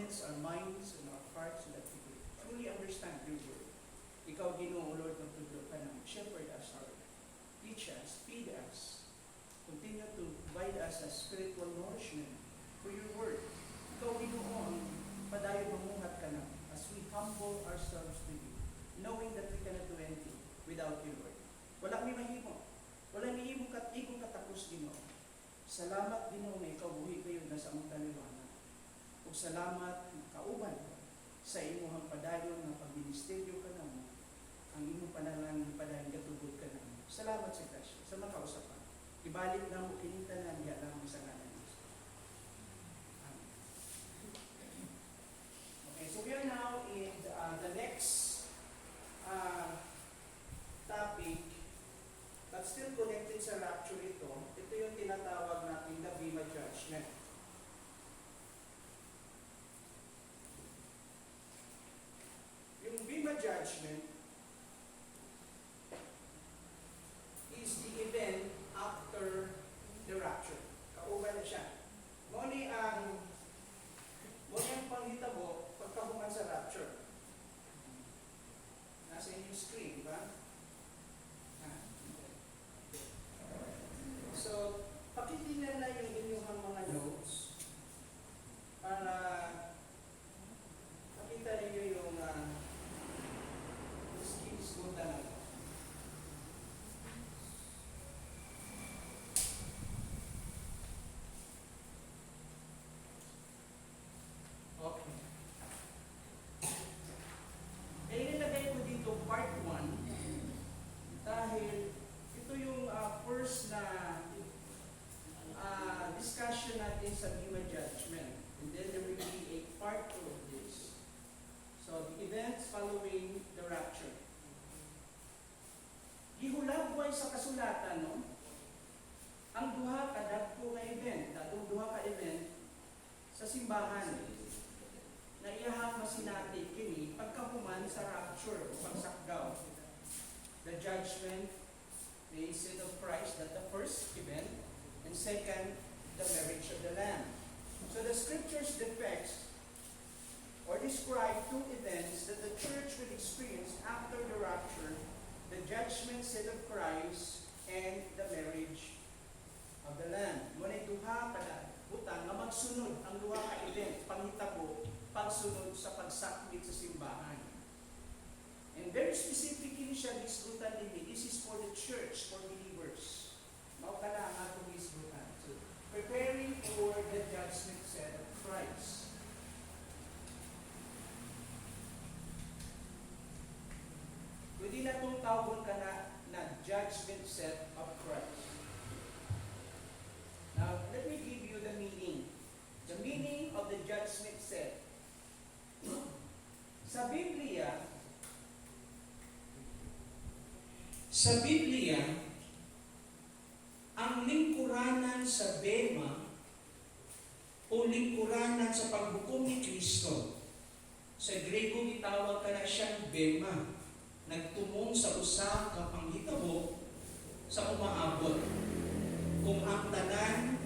enlightens our minds and our hearts so that we can truly understand your word. Ikaw, Ginoo, Lord, ng tudlo ka ng shepherd us, Lord. Teach us, feed us, continue to provide us a spiritual nourishment for your word. Ikaw, Ginoo, ang padayon mamuhat ka na as we humble ourselves to you, knowing that we cannot do anything without you, Lord. Wala may mahimo. Wala may ibong katapos, Ginoo. Salamat, Ginoo, na ikaw buhi kayo na sa among kaliwanag. O salamat na kauban sa imuhang padayon na pagministeryo ka na mo, ang imong panalangin padayon katugod ka na mo. Salamat sa Kristus, sa mga kausapan. Ibalik na mo kinintanan niya lang sa ngalan ni Jesus. Amen. Okay, so we are now in the next topic, but still connected sa rapture ito. Ito yung tinatawag natin the Bema Judgment. Yung Bema Judgment is the event after the rapture. Kauban na siya. Muna ang panghitabo pagkahuman sa rapture. Nasa inyong screen, di ba? So, pakitingnan na yung inyong mga notes para makita ninyo yung skills ko talaga. Okay. Nilagay ko dito part 1 dahil ito yung first na discussion natin sa Bema Judgment. And then there will be a part 2 of this. So, the events following the rapture. Gihulagway sa kasulatan, no? Ang duha ka dagko nga event, datong duha ka event sa simbahan na iyahang masinati kini pagkahuman sa rapture o pagsakdaw. The judgment, the seat of Christ, that the first event, and second, the marriage of the Lamb. So the scriptures depicts or describe two events that the church will experience after the rapture: the judgment seat of Christ and the marriage of the Lamb. Ngunit duha kada butang nga magsunod ang duha ka event panghitabo pagsunod sa pagsakmit sa simbahan. And very specifically siya gisgutan din. This is for the church, for believers. Mao kana ang atong gisgutan. So, preparing for the judgment seat of Christ. Pwede na itong tawag ka na judgment seat of Christ. Now, let me give you the meaning. The meaning of the judgment seat. Sa Biblia, ang lingkuranan sa Bema o lingkuranan sa paghukom ni Kristo, sa Grego gitawag ka na siyang Bema, nagtumong sa usa ka panghitabo sa umaabot. Kung ang tanan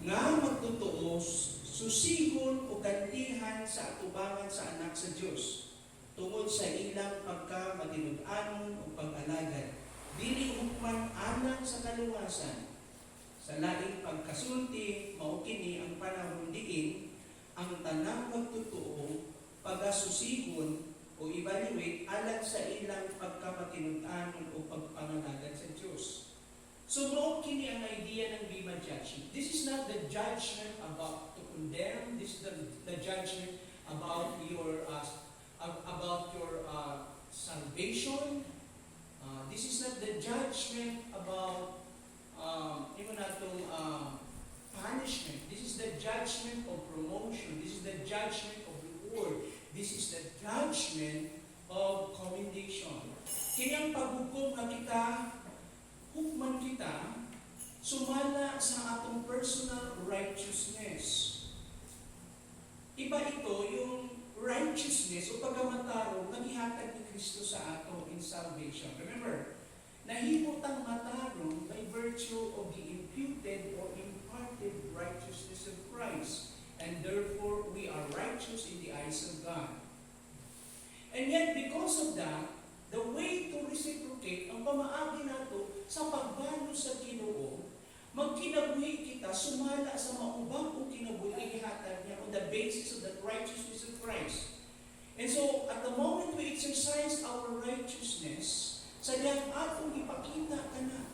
nga magtutuos, susihon o gantihan sa atubangan sa anak sa Diyos tungod sa ilang pagka-matinud-anon o pag-alagad. Dili hukman anak sa kaluwasan. Sa laing pagkasulti, mao kini ang panahon diin ang tanang magtutuo, pagasusihon o evaluate alang sa ilang pagka-matinud-anon o pagpangalagad sa Diyos. So, mao kini ang idea ng Bema Judgment. This is not the judgment about to condemn. This is the judgment about your salvation. This is not the judgment about punishment. This is the judgment of promotion. This is the judgment of reward. This is the judgment of commendation. Kini ang paghukom na kita, hukman kita, sumala sa atong personal righteousness. Iba ito yung righteousness o pagkamatarong na gihatag ni Kristo sa ato in salvation. Remember, nahimutang matarong by virtue of the imputed or imparted righteousness of Christ. and therefore we are righteous in the eyes of God. And yet, because of that, the way to reciprocate ang pamaagi nato sa pagbalo sa Ginoo, magkinabuhi kita, sumala sa maubang o kinabuhi ihatag niya on the basis of the righteousness of Christ. And so, at the moment we exercise our righteousness, sa diyang atong ipakita ka na,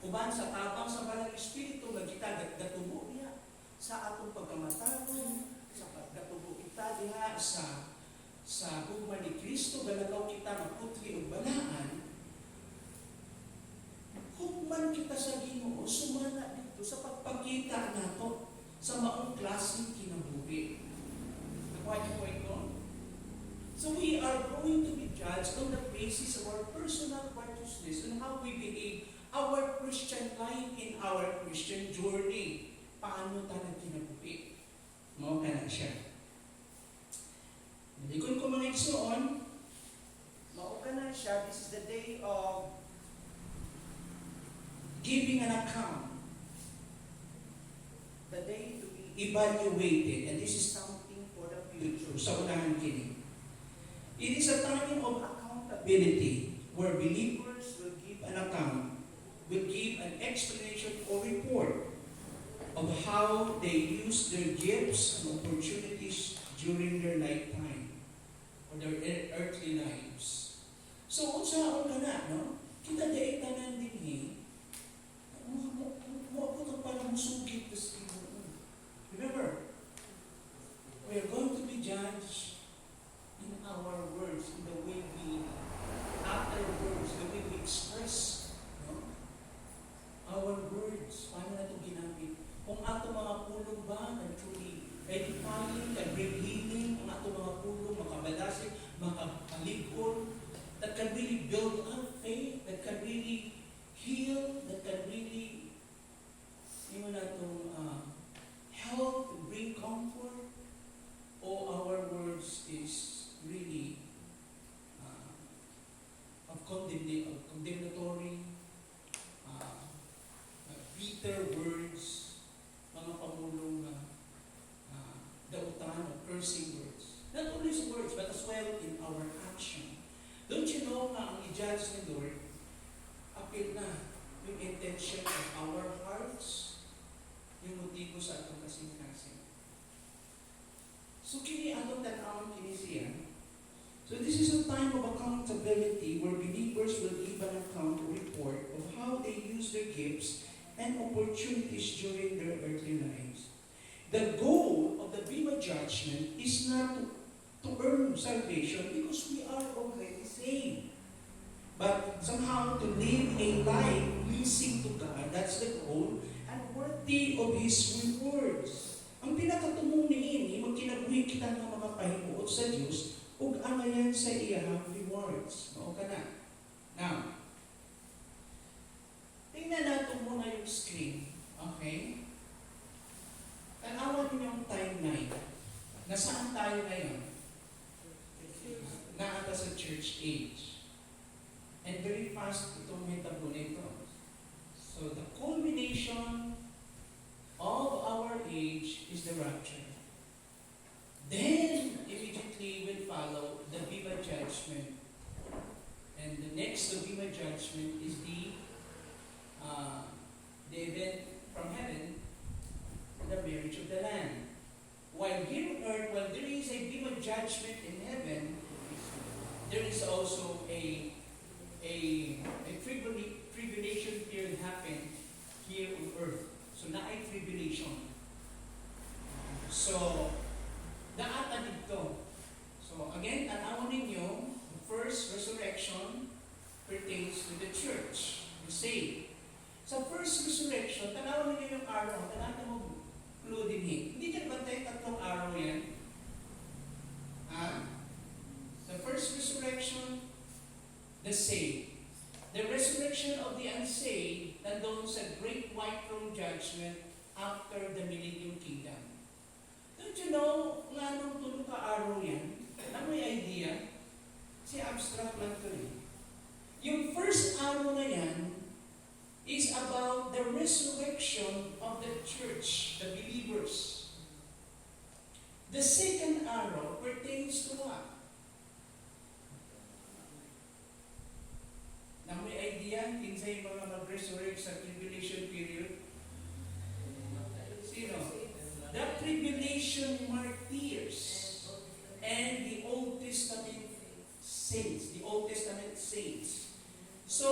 uban sa tabang sa Balang Espiritu, magkita gatubo niya sa atong pagkamatarong, sa pagkatubo kita diha sa hugman ni Kristo, galagaw kita magputri o balaan, hugman kita sa Ginoo, sumana dito sa pagpakita nato sa maong klaseng kinabuhi. Nakuha niyo po ito? So we are going to be judged on the basis of our personal righteousness and how we behave, our Christian life in our Christian journey. Paano tayo kinabuhi? Mao ka na siya. Hindi ko mga igsoon, mao ka na siya. This is the day of giving an account. The day to be evaluated. And this is something for the future. Sa unahan kini. It is a time of accountability where believers will give an account, will give an explanation or report of how they use their gifts and opportunities during their lifetime or their earthly lives. So, unsaon ka na, no? Kita di tanan din mo ka pala musugit sa Ginoo. Remember, we are going to be judged in our words, in the way we utter words, the way we express, no? Our words, paano na ito ginamit? Kung ato mga pulong ba, na truly edifying, can bring healing, kung ato mga pulong, makabalasig, makapaligod, that can really build up faith, that can really heal, that can really, help, bring comfort, all our words is really of condemnatory, bitter words, mga pamulong dautan of cursing words. Not only as words, but as well in our action. Don't you know na ang i-judge ng Lord, apil na yung intention of our hearts, yung motibo sa atong kasing-kasing. So, kini atong tanawang kini siya. So, this is a time of accountability where believers will give an account or report of how they use their gifts and opportunities during their earthly lives. The goal of the Bema judgment is not to earn salvation because we are already saved. But somehow to live a life pleasing to God, that's the goal, and worthy of His rewards. Ang pinakatumong niini, magkinabuhi kita ng makapahimuot sa Diyos, ug angayan sa iyahang rewards. Mao ka na. Now, tingnan natin muna yung screen. Okay? Tanawan niyo yung timeline. Nasaan tayo ngayon? Naata sa church age. And very fast itong hitabo nito. So the culmination of our age is the rapture. Then immediately will follow the Bema judgment. And the next to Bema judgment is the event from heaven, the marriage of the Lamb. While here on earth, while there is a Bema judgment in heaven, there is also a tribulation period happen here on earth. So, na-ay tribulation. So, naata dito. So, again, tanawin ninyo, the first resurrection pertains to the church, the saved. Sa first resurrection, tanawin ninyo yung araw, tanawin mo clue din hindi dyan bantay tatlong araw yan. The first resurrection, the saved. The resurrection of the unsaved, nandun sa great white throne judgment after the millennium kingdom. Don't you know, nga nung tulong ka araw yan, ano may idea? Si abstract lang to eh. Yung first araw na yan is about the resurrection of the church, the believers. saints, the Old Testament saints. So,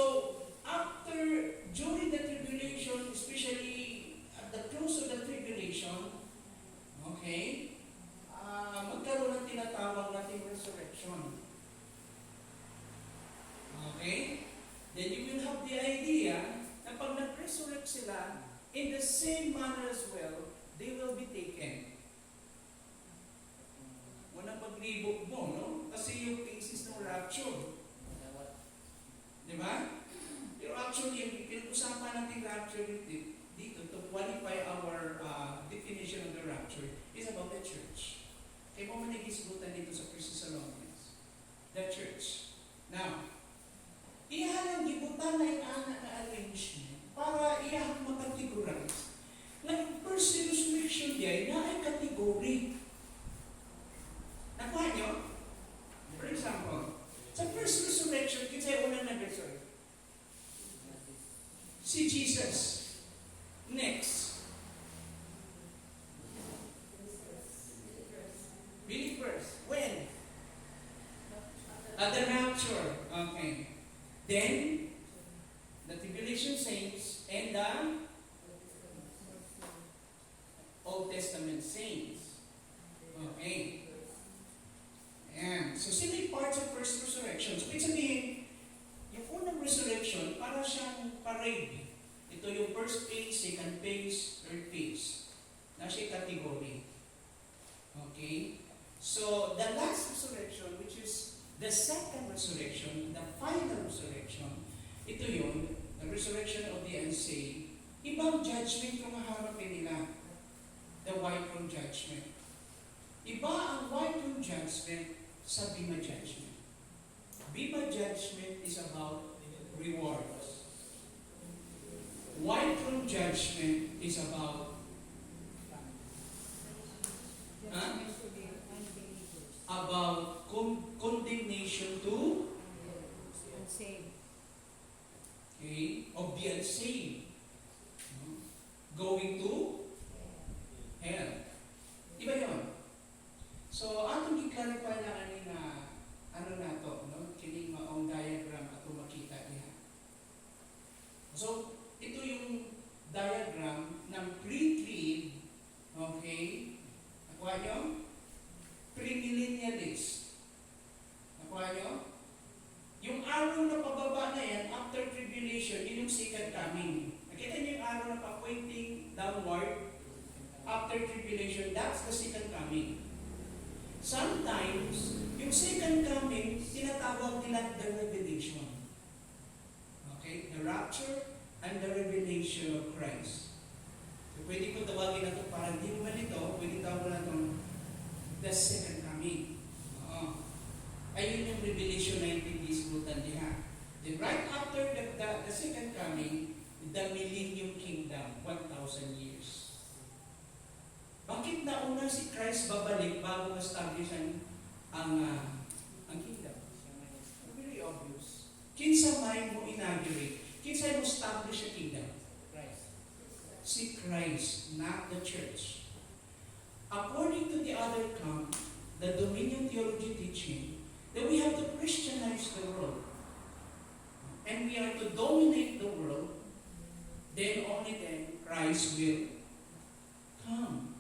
during the tribulation, especially at the close of the tribulation, okay, magkaroon ng tinatawag nating resurrection. Okay? Then you will have the idea na pag nag-resurrect sila, in the same manner as well, they will be taken. Walang paglibog mo, no? Kasi yung cases ng rapture. Di ba? Pero actually, yung pinag-usapan natin rapture dito to qualify our definition of the rapture is about the church. Kaya mo manigisgutan dito sa 1 Thessalonians. The church. Now, iyahan ang gibutan na yung arrangement para iyahan makategorize na yung first resurrection diya na ay kategory. Nakuha nyo? For example, sa first resurrection, kinsay unang nag-resurrect? Si Jesus. Next. Believers. When? At the rapture. Okay. Then, the tribulation saints and the Old Testament saints. Okay. Ayan. So, sila yung parts of first resurrection. So, ibig sabihin, yung unang resurrection, para siyang parade. Ito yung first phase, second phase, third phase. Na siya category. Okay? So, the last resurrection, which is the second resurrection, the final resurrection, ito yun, the resurrection of the unsaved, ibang judgment yung haharapin nila. The white throne judgment. Iba ang white throne judgment sa Bema judgment. Bema judgment is about rewards. White throne judgment is about condemnation to of the unsaved. Going to hell. Iba yun. So, atong i-clarify na kanina, ano na to, no? Kining maong diagram at makita niya. So, ito yung diagram ng pre-trib, okay? Nakuha nyo? Premillennialist. Nakuha nyo? Yung araw na pababa na yan, after tribulation, yun yung second coming. Nakita nyo yung araw na pa-pointing downward? After tribulation, that's the second coming. Sometimes, yung second coming, tinatawag nila the revelation. Okay? The rapture and the revelation of Christ. So, pwede ko tawagin na ito para hindi mo ito, pwede tawagin na ito the second coming. Ayun yung revelation na itisgutan niya. Then right after the second coming, the millennium kingdom, 1,000 years. Bakit nauna si Christ babalik bago establish ang kingdom? Very obvious. Kinsa may mo inaugurate? Kinsa mo establish ang kingdom? Christ. Si Christ, not the church. According to the other camp, the Dominion theology teaching, that we have to Christianize the world. And we are to dominate the world, then only then Christ will come.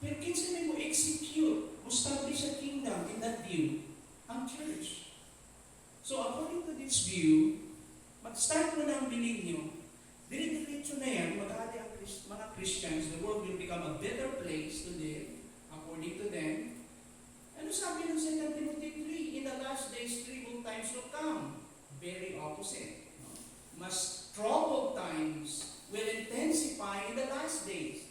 Pero kinsa may mo execute, establish a kingdom in that view, ang church. So according to this view, mag-start mo na ang millennium, dire-diretso na yan, mag-aadi ang mga Christians, the world will become a better place to live, according to them. Ano sabi ng 2 Timothy 3? In the last days, troubled times will come. Very opposite. No? Mas troubled times will intensify in the last days.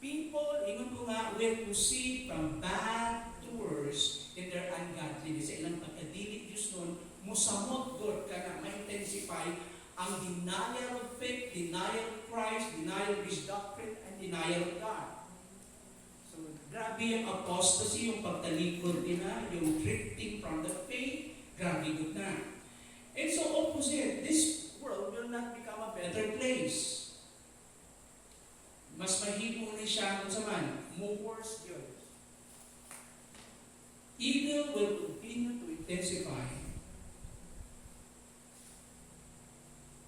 People, ingon ko nga, will proceed from bad to worse in their ungodliness. Sa ilang pagkadilit Diyos nun, musamot God ka na ma-intensify ang denial of faith, denial of Christ, denial of His doctrine, and denial of God. So, grabe yung apostasy, yung pagtalikod nila, yung drifting from the faith, grabe good na. And so opposite, this world will not become a better place. Mas mahimo ni siya kung saan, more worse yun. Evil will continue to intensify.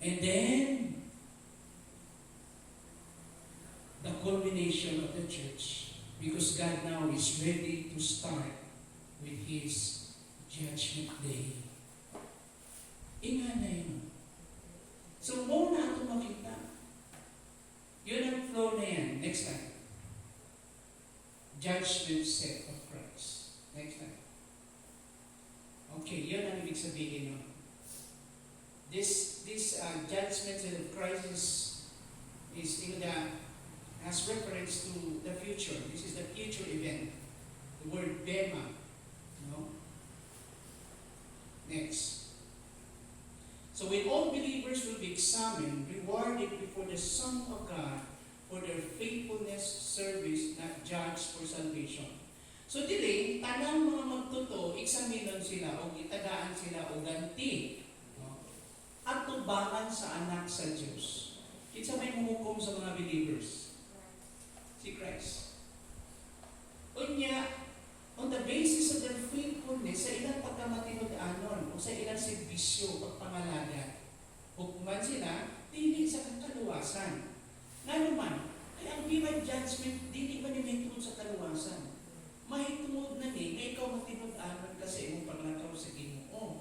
And then, the culmination of the church. Because God now is ready to start with His judgment day. Inga na yun. So, muna ito makita. Yun ang flow na yan. Next time. Judgment set of Christ. Next time. Okay, yun ang ibig sabihin nun. This judgment set of Christ is in the, has reference to the future. This is the future event. The word bema. No? Next. So when all believers will be examined, rewarded before the Son of God for their faithfulness, service, not judged for salvation. So dili, tanang mga magtuto, eksaminon sila o itagaan sila o ganti. No? At tubangan sa anak sa Diyos. Kinsa may mumukom sa mga believers? Si Christ. Unya, on the basis of their faithfulness, sa ilang pagkamatinod-anon, o sa ilang serbisyo, pagpangalaga, hukuman sila, dili sa kaluwasan. Nga naman, ay ang divine judgment, dili ba ni may tungod sa kaluwasan? Mahitungod na ni, nga ikaw matinod-anon kasi imong paglakaw sa Ginoo.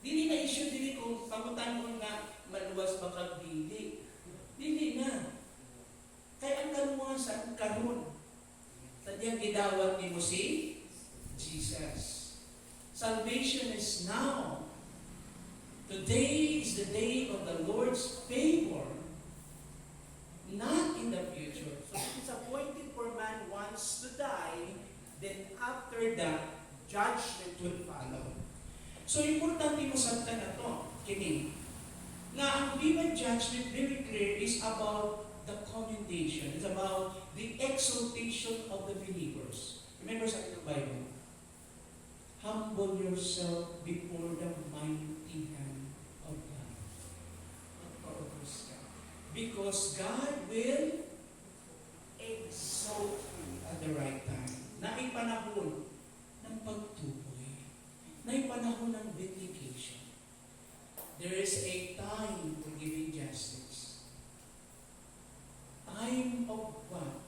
Dili na issue, dili kung pamutan mo nga maluwas ba kag dili. Dili na. Kaya ang kaluwasan, karon. Sadyang gidawat ni mo si Jesus. Salvation is now. Today is the day of the Lord's favor, not in the future. So it's appointed for man once to die, then after that, judgment will follow. So importante mo sa na to, kini, nga ang divine judgment, very clear, is about the commendation. It's about the exaltation of the believers. Remember sa inyong Bible? Humble yourself before the mighty hand of God. Because God will exalt you at the right time. Naay panahon ng pagtukoy. Naay panahon ng vindication. There is a time for giving justice. Time of what?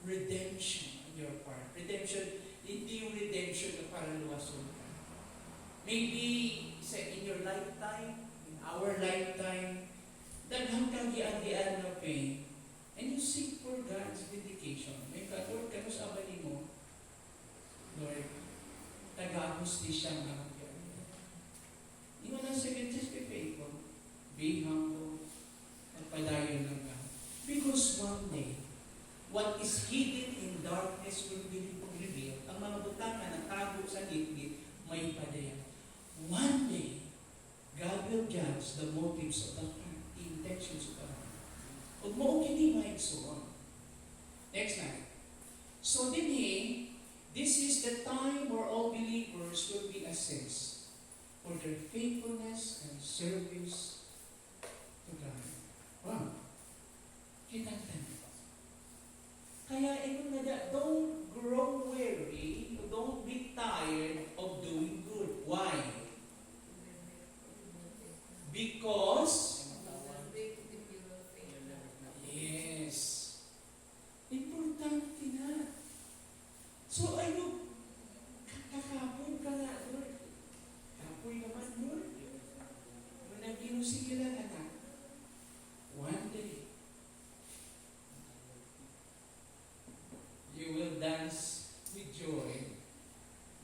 Redemption on your part. Redemption, hindi yung redemption na para luwason ka. Maybe in your lifetime, in our lifetime, daghang kang gian-gian na pain, and you seek for God's vindication. May Lord, kano sa abali mo? Lord, taga-hustisya nga ang you want to say, just be faithful, be humble, magpadayon ng God. Because one day, what is hidden in darkness will be revealed. Ang mga butangan na tago sa gitgit, may padayan. One day, God will judge the motives of the heart, the intentions of the heart. Huwag mo hindi maigsuon. Next slide. So dinhi, this is the time where all believers will be assessed for their faithfulness and service to God. Wow. Kinatan. Kaya don't grow weary, don't be tired of doing good. Why? Because yes. Importante na. So ano, kakapon ka na, Lord. Kapoy naman, Lord. Kung nag-inusigil ang anak, one day, you will dance with joy.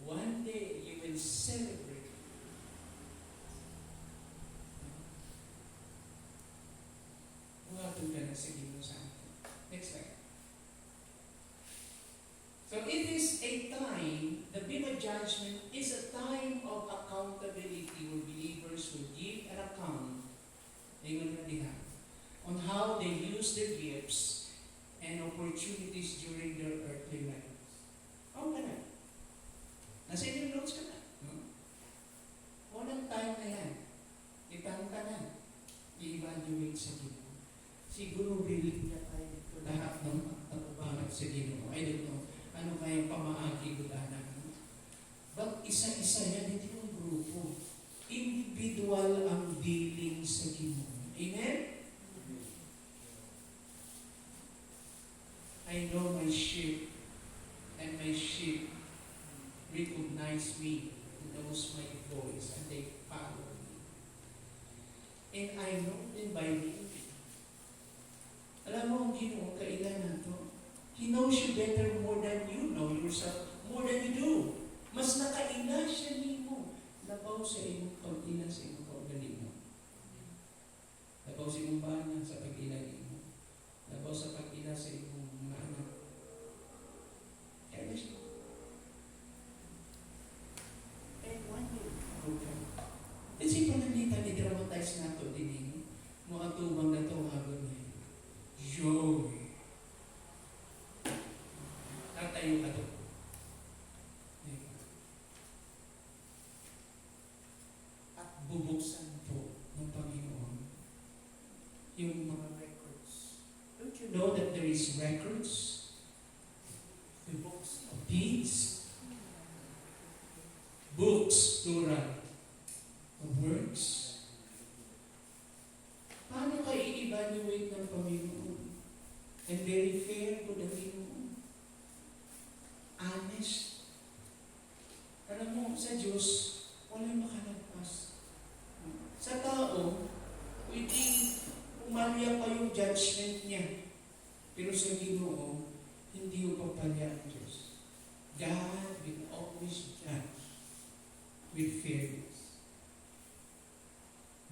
One day, you will celebrate. Buhatong ka na sa Ginoo sa atin. Next slide. So it is a time, the Bema judgment is a time of accountability where believers will give an account on how they use their gifts and opportunities during their earthly lives. Oh, ka na. Nasa inyong notes ka na. Walang time na yan. Itang ka na. I-evaluate sa Ginoo. Siguro bilhin niya tayo ito lahat ng pagpapangat sa Ginoo. I don't know. Ano kayang pamaagi ko anak? But is individual ang dealing sa Ginoo. Amen? I know my sheep, and my sheep recognize me, knows my voice, and they follow me. And I know them by name. Alam mo, ang Ginoo, kailan na to? He knows you better more than you know yourself, more than you do. Mas nakaila siya nimo. Labaw sa imong pag-ila sa imong kaugali mo. Labaw sa imong bana sa pag-ila mo. Labaw sa pag-ila sa imong mga anak. Kaya siya. And one day, okay. Kasi panalitan, i-dramatize na ito din eh. Mga tubang na ito, hagon na yun. Joy. Tatayo ka ito. At bubuksan po ng Panginoon yung mga records. Don't you know that there is records? The books of deeds, books, plural, of works. Paano ka i-evaluate ng Panginoon? And very fair po ng Panginoon. Honest. Alam mo, sa Diyos, walang makalagpas. Sa tao, pwedeng umalya pa yung judgment niya. Pero sa Ginoo, hindi yung papalya ang Diyos. God will always judge with fairness.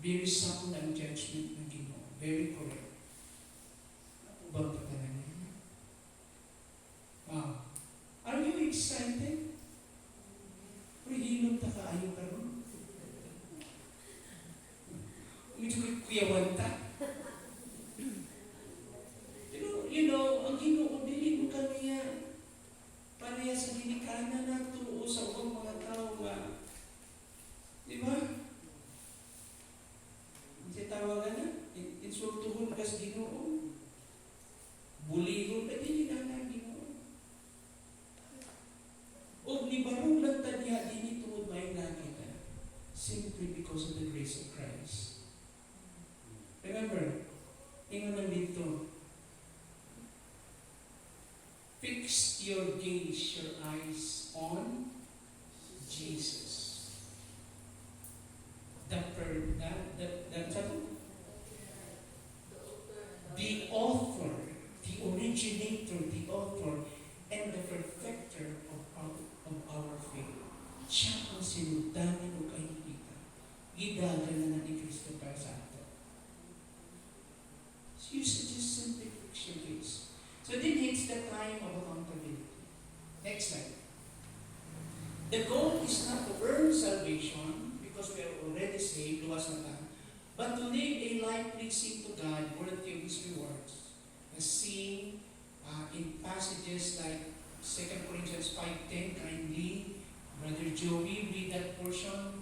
Very sound ang judgment ng Ginoo. Very correct. Bang katalan niya? Wow. Are you excited? Hilom ta kaayo karon. Medyo kuyawan ta. You know, ang Ginoo dili mo kaniya pareha sa ginikanan nato o sa ubang mga tao nga. Di ba? Hindi tawagan na. Insultuhon ka sa Ginoo. Bulihon na dili na ang Ginoo. O nibarong lang taniya dini tungod may nakita. Simply because of the grace of Christ. Remember, ingon lang dito, fix your gaze, your eyes on Jesus. The author, the originator, the author, and the perfecter of our faith. Siya ang sinundanan o kahihigan. Gidagan na ni Kristo para sa ato. So you should just simply fix your gaze. So then it's the time of accountability. Next slide. The goal is not to earn salvation because we are already saved, luwas na tayo, but to live a life pleasing to God, worthy of His rewards. As seen in passages like 2 Corinthians 5:10, kindly, Brother Joey, read that portion.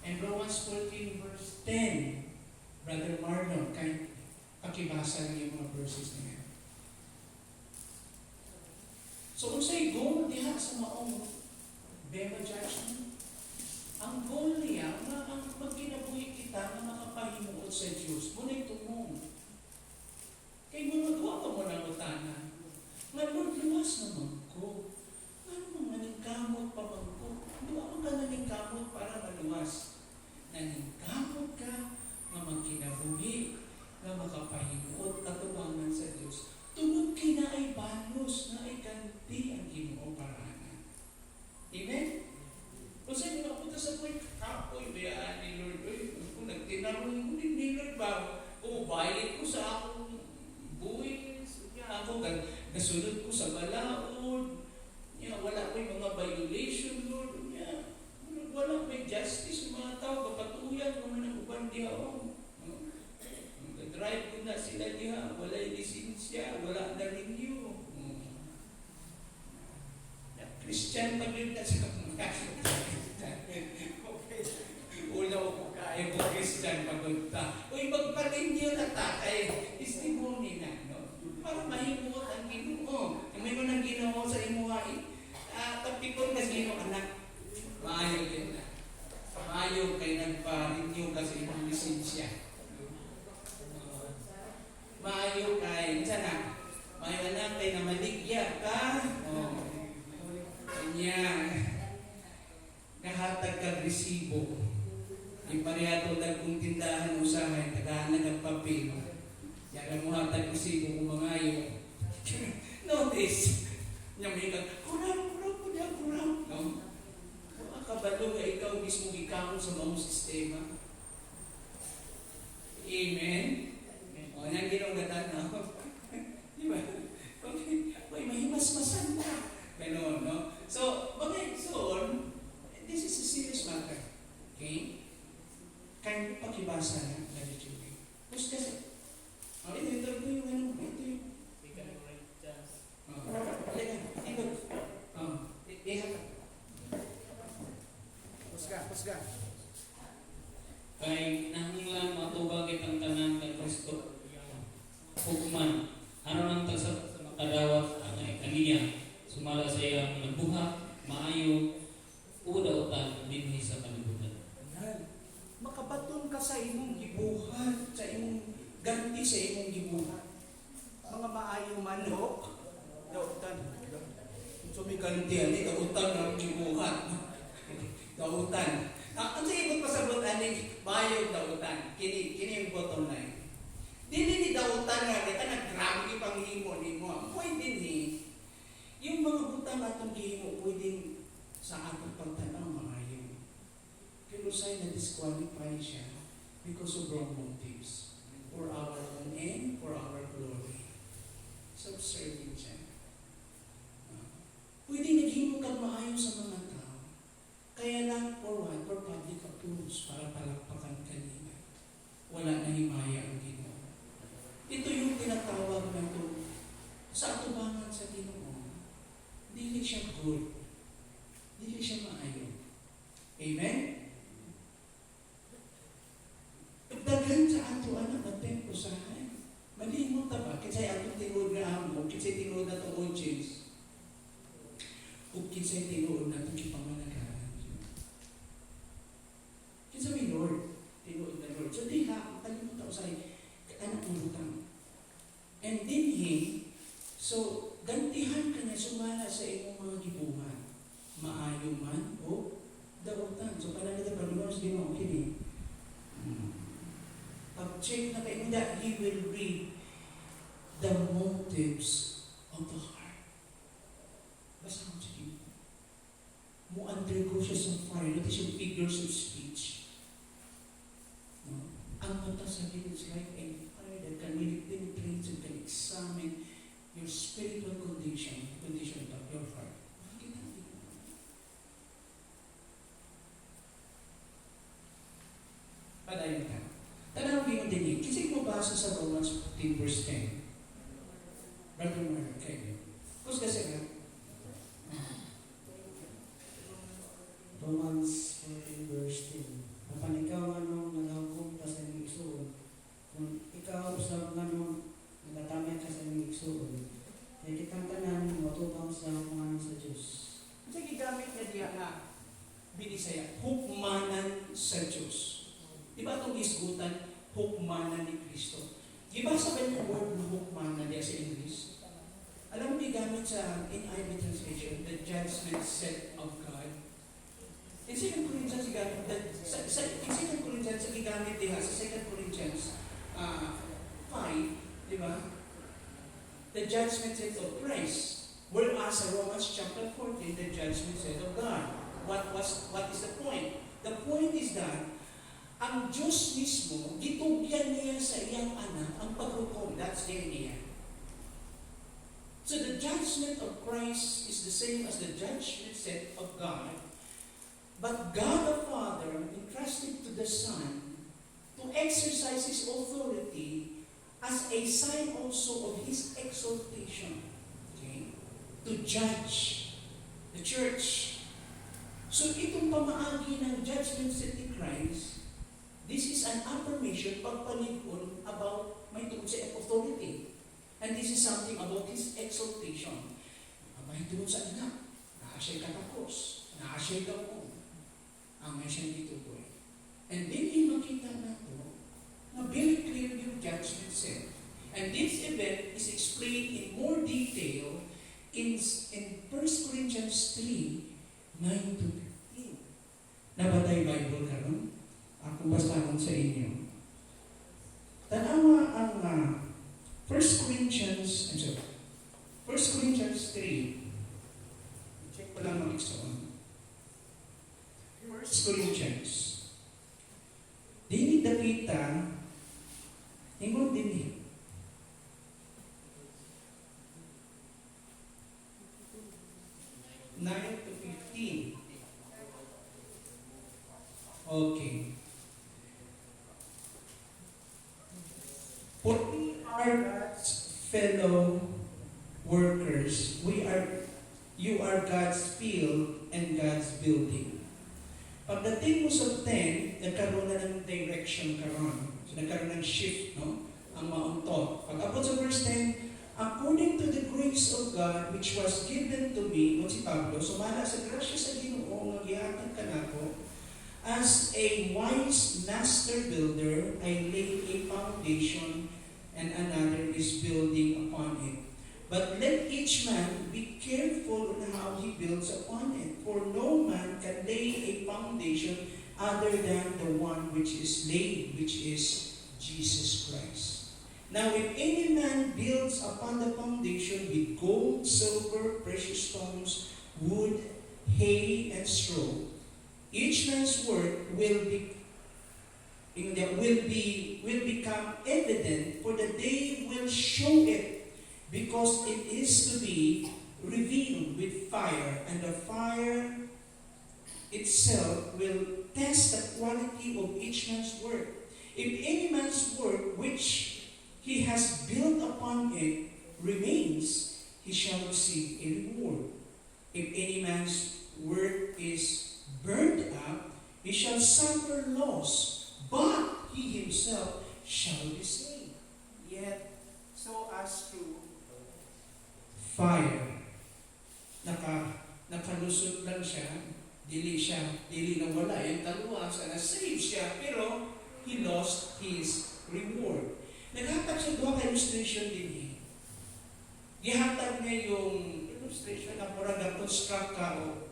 And Romans 14 verse 10, Brother Marlon, kindly, pakibasa niyo yung mga verses na yan. So, kung sa'yo goal niya sa maong bema judgment, ang goal niya, ang magkinabuhi kita na makapahimuot sa Diyos, muna'y tumong. Kaya mo magawa ka mo ng utanan. Nga, Lord, luwas naman ko. Ano mo, naningkamot pa man ko? Luwa ka naningkamot para maluwas. Naningkamot ka, nga magkinabuhi, nga makapahimuot, katubangan sa Diyos. Tungod kina ay balos na ay ganti ang Ginoo paraanan. Amen? Kung sa'yo napunta sa point, kapoy, bayaan ni Lord, kung nagtinarong ko ni Lord ba, ubayit ko sa akong buhay, ako nasunod ko sa balaod, wala ko yung mga violation, Lord, wala may justice sa mga tao, kapatuyan ko na nag-uban diha, drive ko na sila diha, wala yung lisensya, wala na renew. Christian pa yun na sa mga ulaw ko kaya po Christian pagunta. Uy, magpa-renew na takay, testimony na, no? Para mahimuot ang Ginoo. May mo nang Ginoo sa imuhay. Tapikon na Ginoo, anak. Maayo din na. Maayo kay nagpa-renew nahatag kag resibo. Iparehato dag kung tindahan usahay, tagahan ng papel. Yan mo hatag resibo kung mangayo. Notice, niya may kurang po niya, kurang. No? Kabalo nga ikaw mismo ikaw sa mga sistema. Amen? O, yan ginugatan, no? Di ba? Okay, mahimas-masan na. Ganon, no? So, okay, so, this is a serious matter. Okay? Kaya pakibasa na, Lalichubi. Tapos kasi, ito yung ano, ito yung, Pusga. Kay nahinglang matubagit ang tanan kay Kristo. Hukuman, aron ang tagsa sa makadawat ang kaniya, sumala sa iyang nagbuhat, maayo, uda-utan, dinhi sa kalibutan. Makabaton ka sa imong gibuhat, sa imong ganti sa imong gibuhat. Mga maayong manok, dautan. So may ganti, hindi dautan ang gibuhat. Dautan. Ang sa ibot pasabot, maayong dautan. Kini yung bottom line. Dili ni dautan nga, kita nag-grabe panghimo ni mo. Pwede ni, yung mga butang atong gihimo, pwede sa atong pagtanaw maayo. Pero sa'yo na-disqualify siya because of wrong motives. For our own aim, for our glory. Subservient siya. Pwede naghimo kang maayo sa mga tao. Kaya lang, for what? For public applause, para palakpakan kanina. Wala na himaya ang Ginoo. Ito yung tinatawag na ito sa atubangan sa Ginoo. Dili siya good. Dili siya maayo. Amen? Daghan sa ato anak na tempo sa akin. Malimot na ba? Kinsay atong tinuod na amo, kinsay tinuod na itong audience, o kinsay tinuod na itong kipamanagaran. Kinsay may Lord, tinuod na Lord. So di ha, kalimutan ko sa anak ng butang. And then so gantihan ka niya sumala sa imong mga gibuhan. Maayo man o dautan. So panalita pa rin sa Ginoo, kini. Pag-check na kayo that he will read the motives of the heart. Basta mo siya. Mo-undergo siya sa fire. Ito siya figures of speech. No? Ang mata sa akin is like a fire that can really penetrate and can examine your spiritual condition of your heart. Padayon ka. Tanawin mo din yun. Kasi mabasa sa Romans 15 verse 10. Brother Mark, kayo. Kus kasi ka? Romans 14 verse 10. Kapag ikaw naghahukom ka sa iyong igsuon, kung ikaw sa nagatamay ka sa iyong igsuon, kaya kitang tanan matubang sa hukuman sa Diyos. Kasi gigamit na diya nga, binisaya, hukmanan sa Diyos. Diba itong isgutan, hukmanan ni Kristo? Diba sa kanyang word na hukmanan diya sa English? Alam mo, may gamit sa NIV translation, the judgment set of God. In 2 Corinthians, in 2 Corinthians, gigamit diha sa 2 Corinthians 5, di ba? The judgment set of Christ. Whereas sa Romans chapter 14, the judgment set of God. What is the point? The point is that ang Diyos mismo, gitugyan niya sa iyang anak ang paghukom. That's the idea. So the judgment of Christ is the same as the judgment set of God. But God the Father entrusted to the Son to exercise His authority as a sign also of His exaltation. Okay? To judge the church. So itong pamaagi ng judgment set ni Christ, this is an affirmation, pagpaligon about may tungkol sa authority. And this is something about His exaltation. May tungkol sa anak, naasya katapos, naasya gawon. Ang may siyang dituboy. And then makita na to, na very clear yung judgment set. And this event is explained in more detail in 1 Corinthians 3, 9 to 15. Nabatay Bible karon? Ako basahan sa inyo. Tanawa ang 1 Corinthians, 1 Corinthians 3. Check ko lang mag-exon. 1 Corinthians. Dini dakita, ingon din 9 to 15. Okay. For we are God's fellow workers. You are God's field and God's building. Pagdating mo sa 10, nagkaroon na ng direction karon. So nagkaroon ng shift, no? Ang maunto. Pag-abot sa verse 10, according to the grace of God which was given to me, si Pablo, sumala sa grasya sa Ginoo nga gihatag kanako, as a wise master builder, I laid a foundation and another is building upon it. But let each man be careful on how he builds upon it. For no man can lay a foundation other than the one which is laid, which is Jesus Christ. Now if any man builds upon the foundation with gold, silver, precious stones, wood, hay, and straw, each man's work will become evident, for the day will show it, because it is to be revealed with fire, and the fire itself will test the quality of each man's work. If any man's work which he has built upon it remains, he shall receive a reward. If any man's work is burned up, he shall suffer loss, but he himself shall be saved. Yet, so as to Fire. Nakalusot lang siya, dili nawala yung taluwas, na-save siya, pero he lost his reward. Naghatag siya doon ka illustration din eh. Gihatag niya yung illustration na mura na construct ka o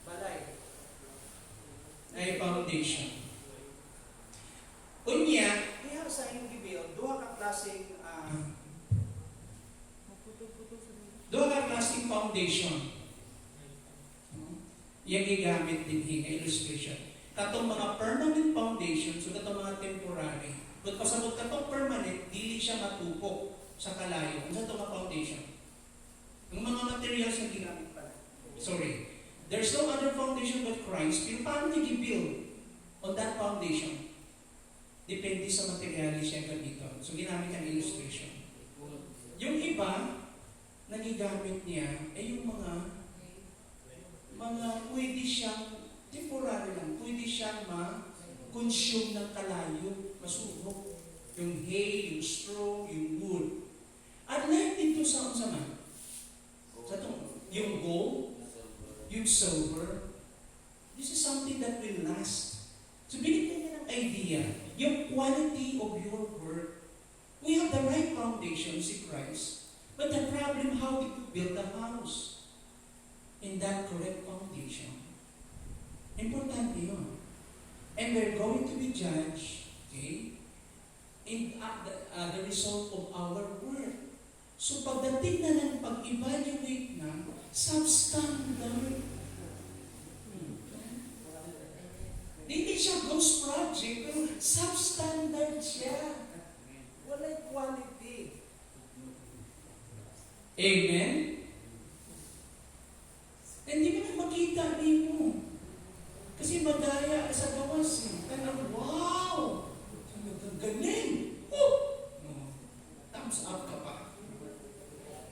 balay. ay foundation. Unya, Kaya sa inyong gibuild, duha ka klaseng doon ang klaseng foundation. Yung gigamit din nga illustration. Katong mga permanent foundation, so katong mga temporary. Kung pasabot katong permanent, dili siya matupok sa kalayo. Ano ito mga foundation? Yung mga materials na ginamit pala. Sorry. There's no other foundation but Christ. Pero paano niya i-build on that foundation? Depende sa materialis siya ganito. So ginamit ang illustration. Yung iba, nagigamit niya ay yung mga pwede siyang temporary lang, pwede siyang ma-consume ng kalayo, masunog. Yung hay, yung straw, yung wood. At like dito sa man, sa yung gold, yung silver, this is something that will last. So binigyan niya ng idea, yung quality of your work. We have the right foundation, si Christ. But the problem, how did you build the house? In that correct foundation. Importante yun. And we're going to be judged, okay, in the result of our work. So pagdating na ng pag-evaluate na, substandard. Hindi siya ghost project, pero substandard siya. Walay quality. Amen? Hindi mo na makita mo. Kasi madaya sa gawas. Tanang, wow! Galing! Oh! No. Thumbs up ka pa.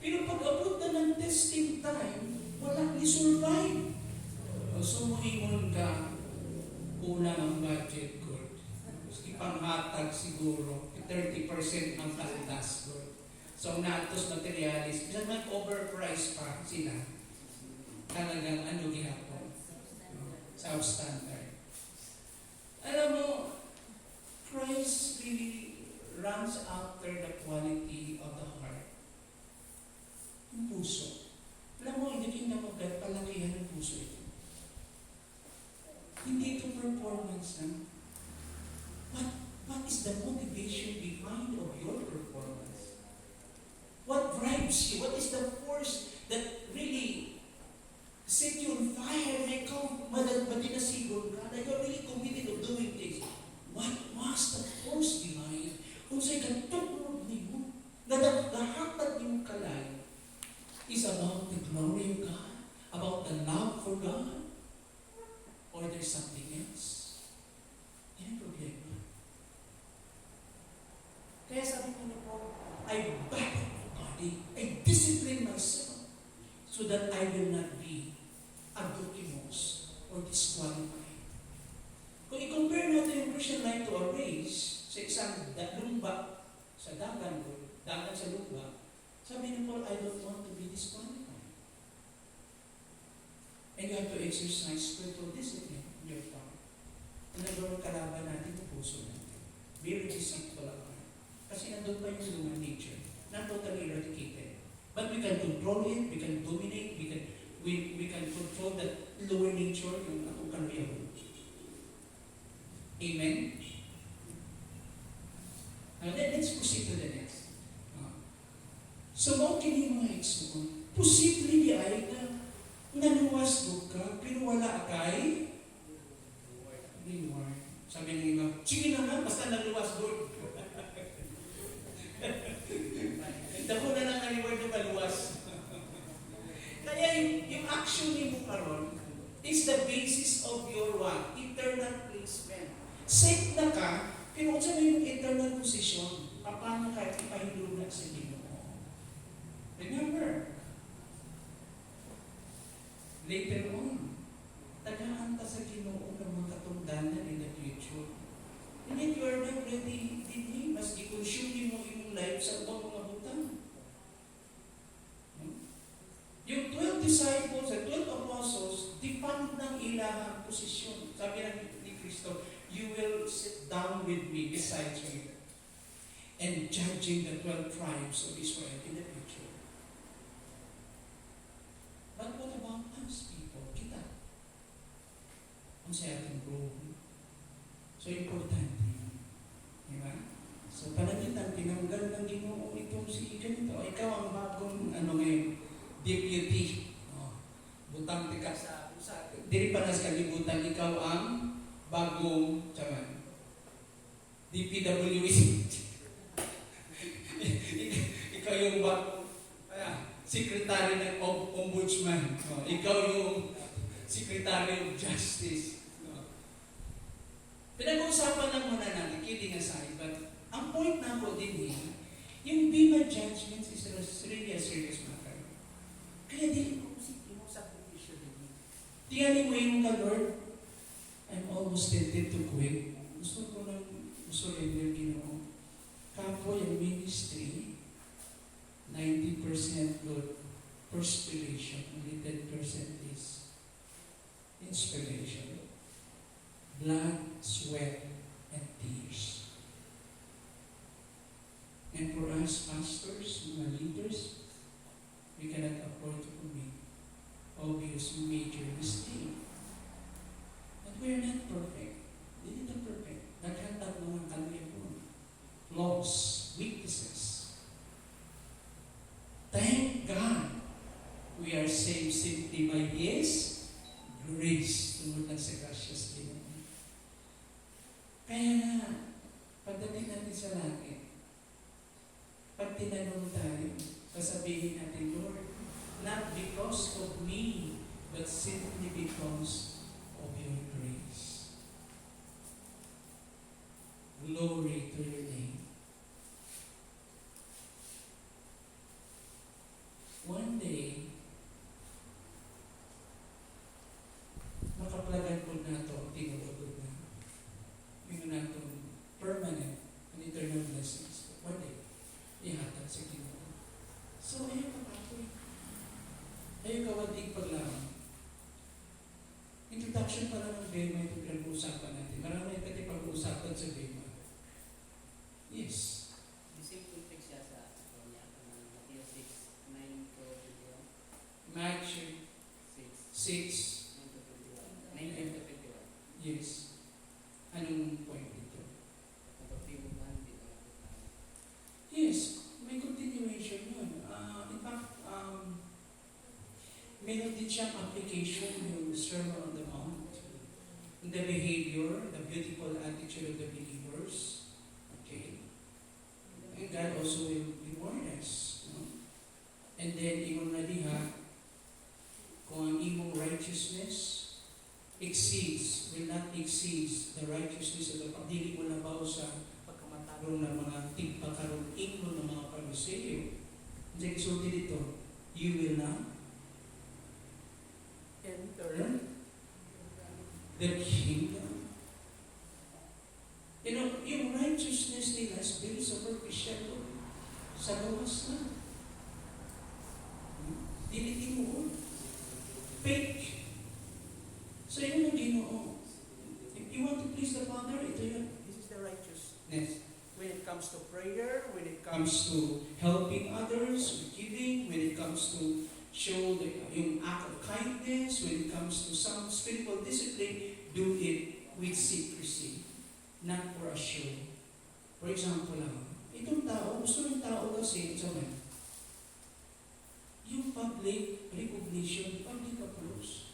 Pero pag abot na ng testing time, wala ni survive. So, muhingon ka, kulang ang budget, good. Ipanghatag siguro, 30% ang kaldas, good. So, natos materialis, bisan man overpriced pa sila. Talagang ano gihapon? Substandard. Alam mo, Christ really runs after the quality of the heart. Yung puso. Alam mo, hindi na magpalakihan ng performance na. What is the motivation behind of your performance? What drives you? What is the force that really set you on fire? Like ikaw, madinasigon ka, na you're really committed of doing things. What was the force behind? Kung sa'y katulog niyo, nadahatag niyong kalay, is about the glory of God, about the love for God, or there's something else. Yan ang problema. Kaya sabi ko na po, I battle my body, I discipline myself, so that I will not be adokimos or disqualified. Kung i-compare natin yung Christian life to a race, sa isang lumba, sa dagan sa lumba, sabi ni Paul, I don't want to be disqualified. And you have to exercise spiritual discipline in your heart. And nagawang kalaban natin yung puso natin. Very deceitful ang heart. Kasi nandun pa yung human nature. Not totally eradicated. But we can control it, we can dominate, we can control that lower nature, yung atong kanriyaw. Amen? Let's proceed to the next. So, mao kini mga igsoon, posible di ay naluwas ka, pero wala kay reward. Sabi ng iba, sige naman, basta naluwas Lord. Dako na lang ang reward na maluwas. Kaya yung action ni mo karon is the basis of your what? Eternal placement. Set na ka, pero kung saan yung eternal position, paano ka ipahilog na sa Ginoo? Remember, later on, tagaan ta sa Ginoo ng mga katungdanan in the future. And yet you are not ready, hindi, mas i-consume mo yung life sa ubang mga butang. Yung 12 disciples at 12 apostles, defined ng ilang posisyon. Sabi ni Kristo, you will sit down with me beside me and judging the 12 tribes of Israel in the future. But what about us people? Kita. Ang sa ating role. So, importante yun. Diba? So, panagitan, tinanggal ng Ginoo itong si ganito. Ikaw ang bagong, ngayon, deputy. Butang tika sa diri pa na sa kalibutan, ikaw ang bagong, DPWC. Ikaw yung bagong, secretary ng ombudsman. Ikaw yung secretary of justice. Pinag-uusapan lang muna natin, kidding aside, but ang point na po din yung Bima judgments is really a serious matter. Kaya di ko mo sa issue din. Tingnan mo yung ka, Lord, I'm almost tempted to quit. Gusto ko lang, surrender Ginoo. Kapo yung ministry, 90% Lord, perspiration, only 10% is inspiration. Blood, sweat, and tears. And for us pastors, mga leaders, we cannot afford to commit obvious major mistake. But we are not perfect. Hindi na perfect. Naghantag mga kaluyapon. Flaws, weaknesses. Thank God we are saved simply by His grace. Tungkol lang sa gracious Ginoo. Kaya, pagdating natin sa langit, pag tinanong tayo, sasabihin natin, Lord, not because of me, but simply because of your grace. Glory to your name. One day, makaplagan po na ito ang tinutugod na. Yung natong permanent and eternal blessings. One day, ihatag sa Ginoo. So, ayaw ka papoy. Ayaw ka wadig paglaman. Introduction pa lang ng Bema itong pinag-uusapan natin. Marami pati pag-uusapan sa Bema. Yes. The same context siya sa Matthew 6, 9 to 21. Matthew 6, 6. 9 to 21. 9 to 21. Yes. Sermon on the Mount, the behavior, the beautiful attitude of the believers. Okay? And God also will reward us. No? And then, ingon na diha, kung ang imong righteousness will not exceeds the righteousness of the pagdili mo na bao sa pagkamatarong ng mga tigpakarong inglo ng mga Pariseo. Diyan isulti dito, you will not enter the kingdom. You know, yung righteousness nila is very superficial. Sa gawas na. Dilitin mo. Fake. So yun ang Ginoo. If you want to please the Father, ito yun. This is the righteousness. When it comes to prayer, when it comes to helping others, giving, when it comes to show yung act of kindness, when it comes to some spiritual discipline, do it with secrecy, not for a show. For example lang, itong tao, gusto ng tao kasi, yung public recognition, public applause.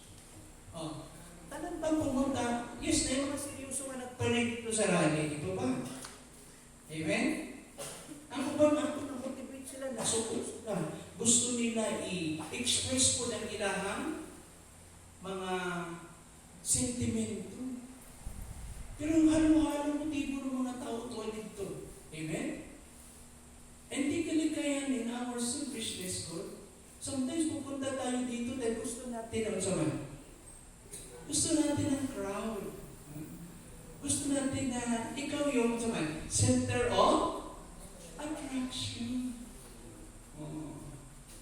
Tanang bang pumunta, yes, na yung mga seryoso nga nagpanay dito sa rally, ito ba? Amen? Ang kubang ako na-motivate sila, nasuot sila. Gusto nila i-express po ng ilahang mga sentimento. Pero ang halo-halo motibo ng mga tao tuwa dito. Amen? Hindi kalikayan in our selfishness, God. Sometimes pupunta tayo dito dahil gusto natin ang saman. Gusto natin ang crowd. Gusto natin na ikaw yung saman, center of attraction.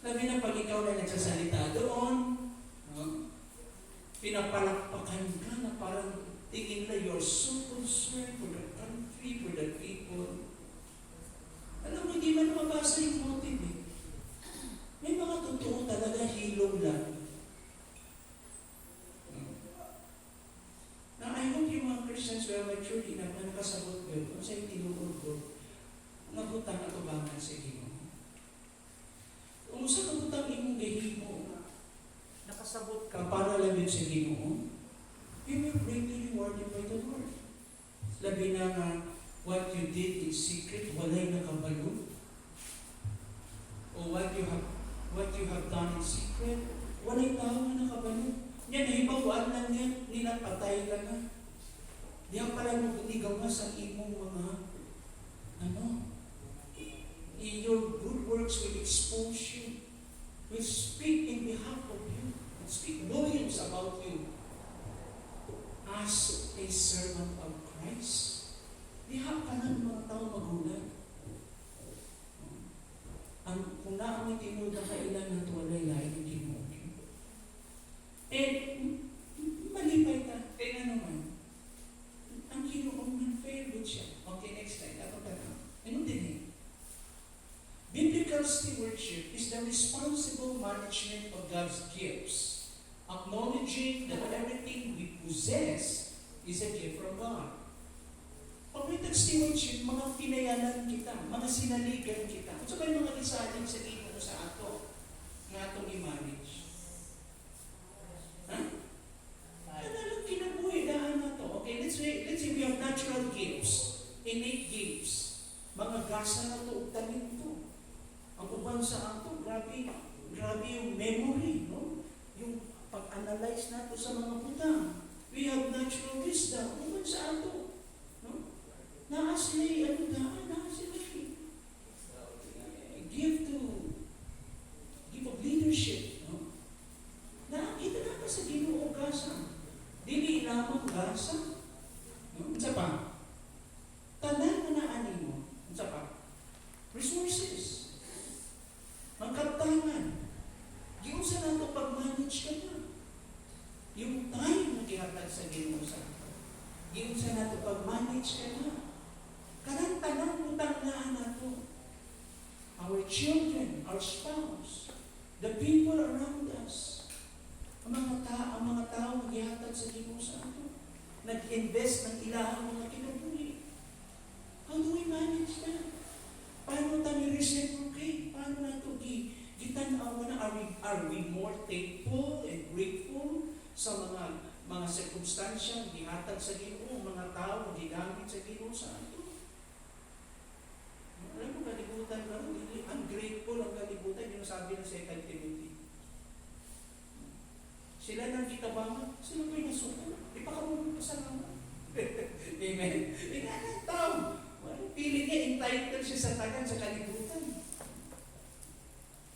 Labi na pag ikaw na nagsasalita doon, pinapalakpakan ka na parang tingin na you're so concerned for the country, for the people. Alam mo, hindi man mabasa yung motive eh. May mga totoo talaga hilong lang. Now, I hope yung mga Christians who are mature enough na nakasabot ko yun, kung sa yung tinukod ko, nagutang at ubangan sa Ginoo. Kung sa nagutang imong gahimo, nakasabot ka para labin sa Ginoo, you will greatly rewarded by the Lord. Labi na nga, what you did in secret, walay nakabalo. O what you have done in secret, walay tao na nakabalo. Yan, nahibawaan lang yan, nilapatay ka na. Diyan pala mo inigaw nga sa imong mga, your good works will expose you, will speak in behalf of you, will speak volumes about you as a servant of Christ. Diha ka ng mga tao magulat. Kung naamay tinuod na kailan ng tuwalay lain ng Ginoo. Malipay ka. Kaya naman, ang Ginoo man fair good siya. Okay, next slide. Ano ka na? Ano din eh? Biblical stewardship is the responsible management of God's gifts, acknowledging that everything we possess is a gift from God. Pag may stewardship, mga pinayalan kita, mga sinaligan kita. Kung sabay mga lisanin sa Ginoo sa ato, nga atong i-manage. Talagang kinabuhi daan na to. Okay, let's say we have natural gifts, innate gifts. Mga gasa na to, ugtanin to. Ang uban sa ato, grabe yung memory, no? Yung pag-analyze nato sa mga butang. We have natural wisdom, uban sa ato. No? Naa sila give of leadership, no? Nakakita na ka sa Ginoo gasa. Dili lamang gasa. No? Isa pa, tanan na naanin mo. Isa pa, resources. Magkaptangan. Yung sa nato pag-manage ka na. Yung time na gihatag sa Ginoo sa ato. Yung sa nato pag-manage ka na. Kanang-tanang utang na nato. Our children, our spouse, the people around us, ang mga tao naghihatag sa Ginoo sa ato, nag-invest ng ilahang mga kinabuhi. How do we manage that? Paano tayo reciprocate? Paano nato gitanawa na? Are we more thankful and grateful sa mga sirkumstansya, gihatag sa Ginoo, mga tao, gigamit sa Ginoo sa ato. Alam mo, kalibutan lang, ungrateful ang kalibutan, yung sabi ng 2 Timothy. Sila nang kitabangan, sila ko'y nasuko, ipakamulong pasalamat. Amen? Inanang tao, pili niya, entitled siya sa tagan, sa kalibutan.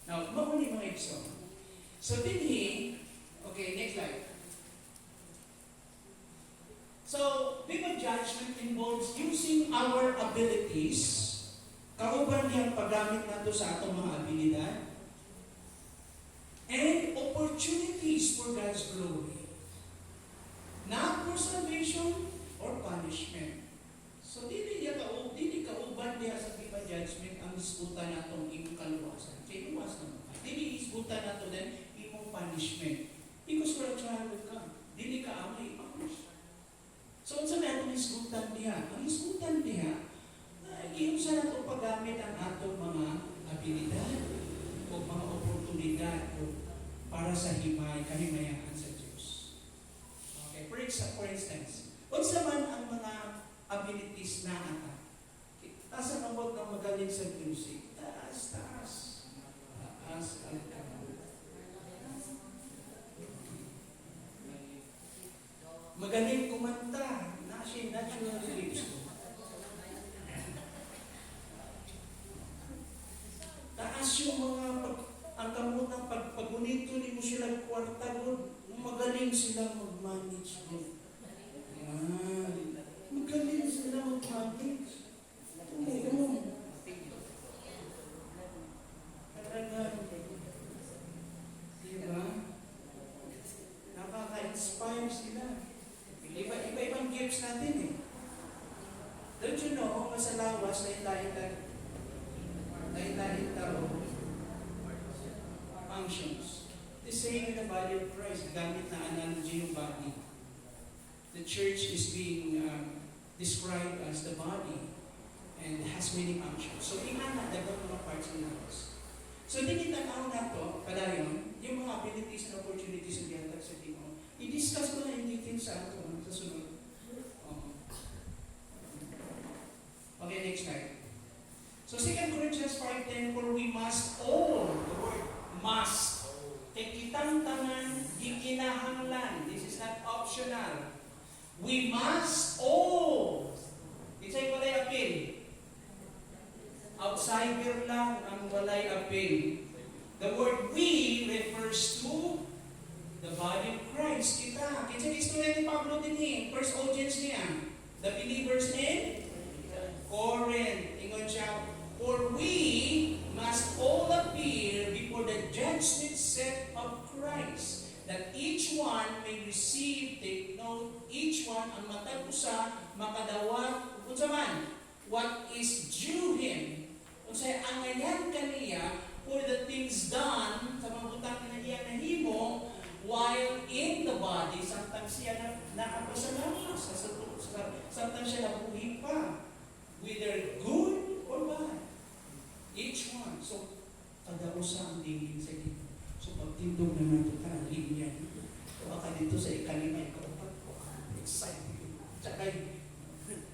Now, mauni mga episode. So, dinhi, okay, next slide. So, biblical judgment involves using our abilities, kauban niyang paggamit nato sa atong mga abilidad, and opportunities for God's glory. Not for salvation or punishment. So, dili kauban niya sa biblical judgment ang isbutan natong imong kaluwasan. Kaya luwas naman ka. Dili isbutan nato din imong punishment. Because for a child of God, dili ka amay punish. So, unsa na itong isgutan niya? Ang isgutan niya, iusa na itong paggamit ang atong mga abilidad o mga oportunidad para sa kahimayan sa Diyos. Okay, for instance, unsa man ang mga abilities na ata? Taas ang abot ng magaling sa music. Taas ang kamot. Magaling kumanta, natural lyrics ko. Taas yung mga ang kamot ng pagpagunito ni mo silang kwarta doon, magaling sila mag-manage doon. Magaling sila mag-manage. Diba? Nakaka-inspire sila. Iba-ibang gifts natin eh. Don't you know, sa lawas, lain-lain tao functions. The same in the body of Christ, gamit na analogy yung body. The church is being described as the body and has many functions. So, ingana, dapat mga parts ng lawas. So, dinitanaw na to, padayon, yung mga abilities and opportunities na dihatag sa Ginoo. I-discuss ko na in detail sa ato, sa sunod. Okay, next slide. So 2 Corinthians 5:10, for we must all, the word must, kay kitang tanan, gikinahanglan. This is not optional. We must all. Isa'y walay appeal. Outsider lang ang walay appeal. The word we refers to the body of Christ. Kita istorya ni Pablo din eh. First audience niya. The believers in Corinth. Ingon siya, for we must all appear before the judgment seat of Christ, that each one may receive, take note, each one ang matag usa makadawat unsa man what is due him. Unsay angayan kaniya for the things done sa mga butang na iya nahimo while in the body, samtang siya naapa sa lawas, samtang siya nabuhi pa, whether good or bad. Each one. So, kada usa ang tingin sa Ginoo. So, pagtindog na natin ka, linya dito. So, baka dito sa ikalima, ikaupat ko, excited. Tsaka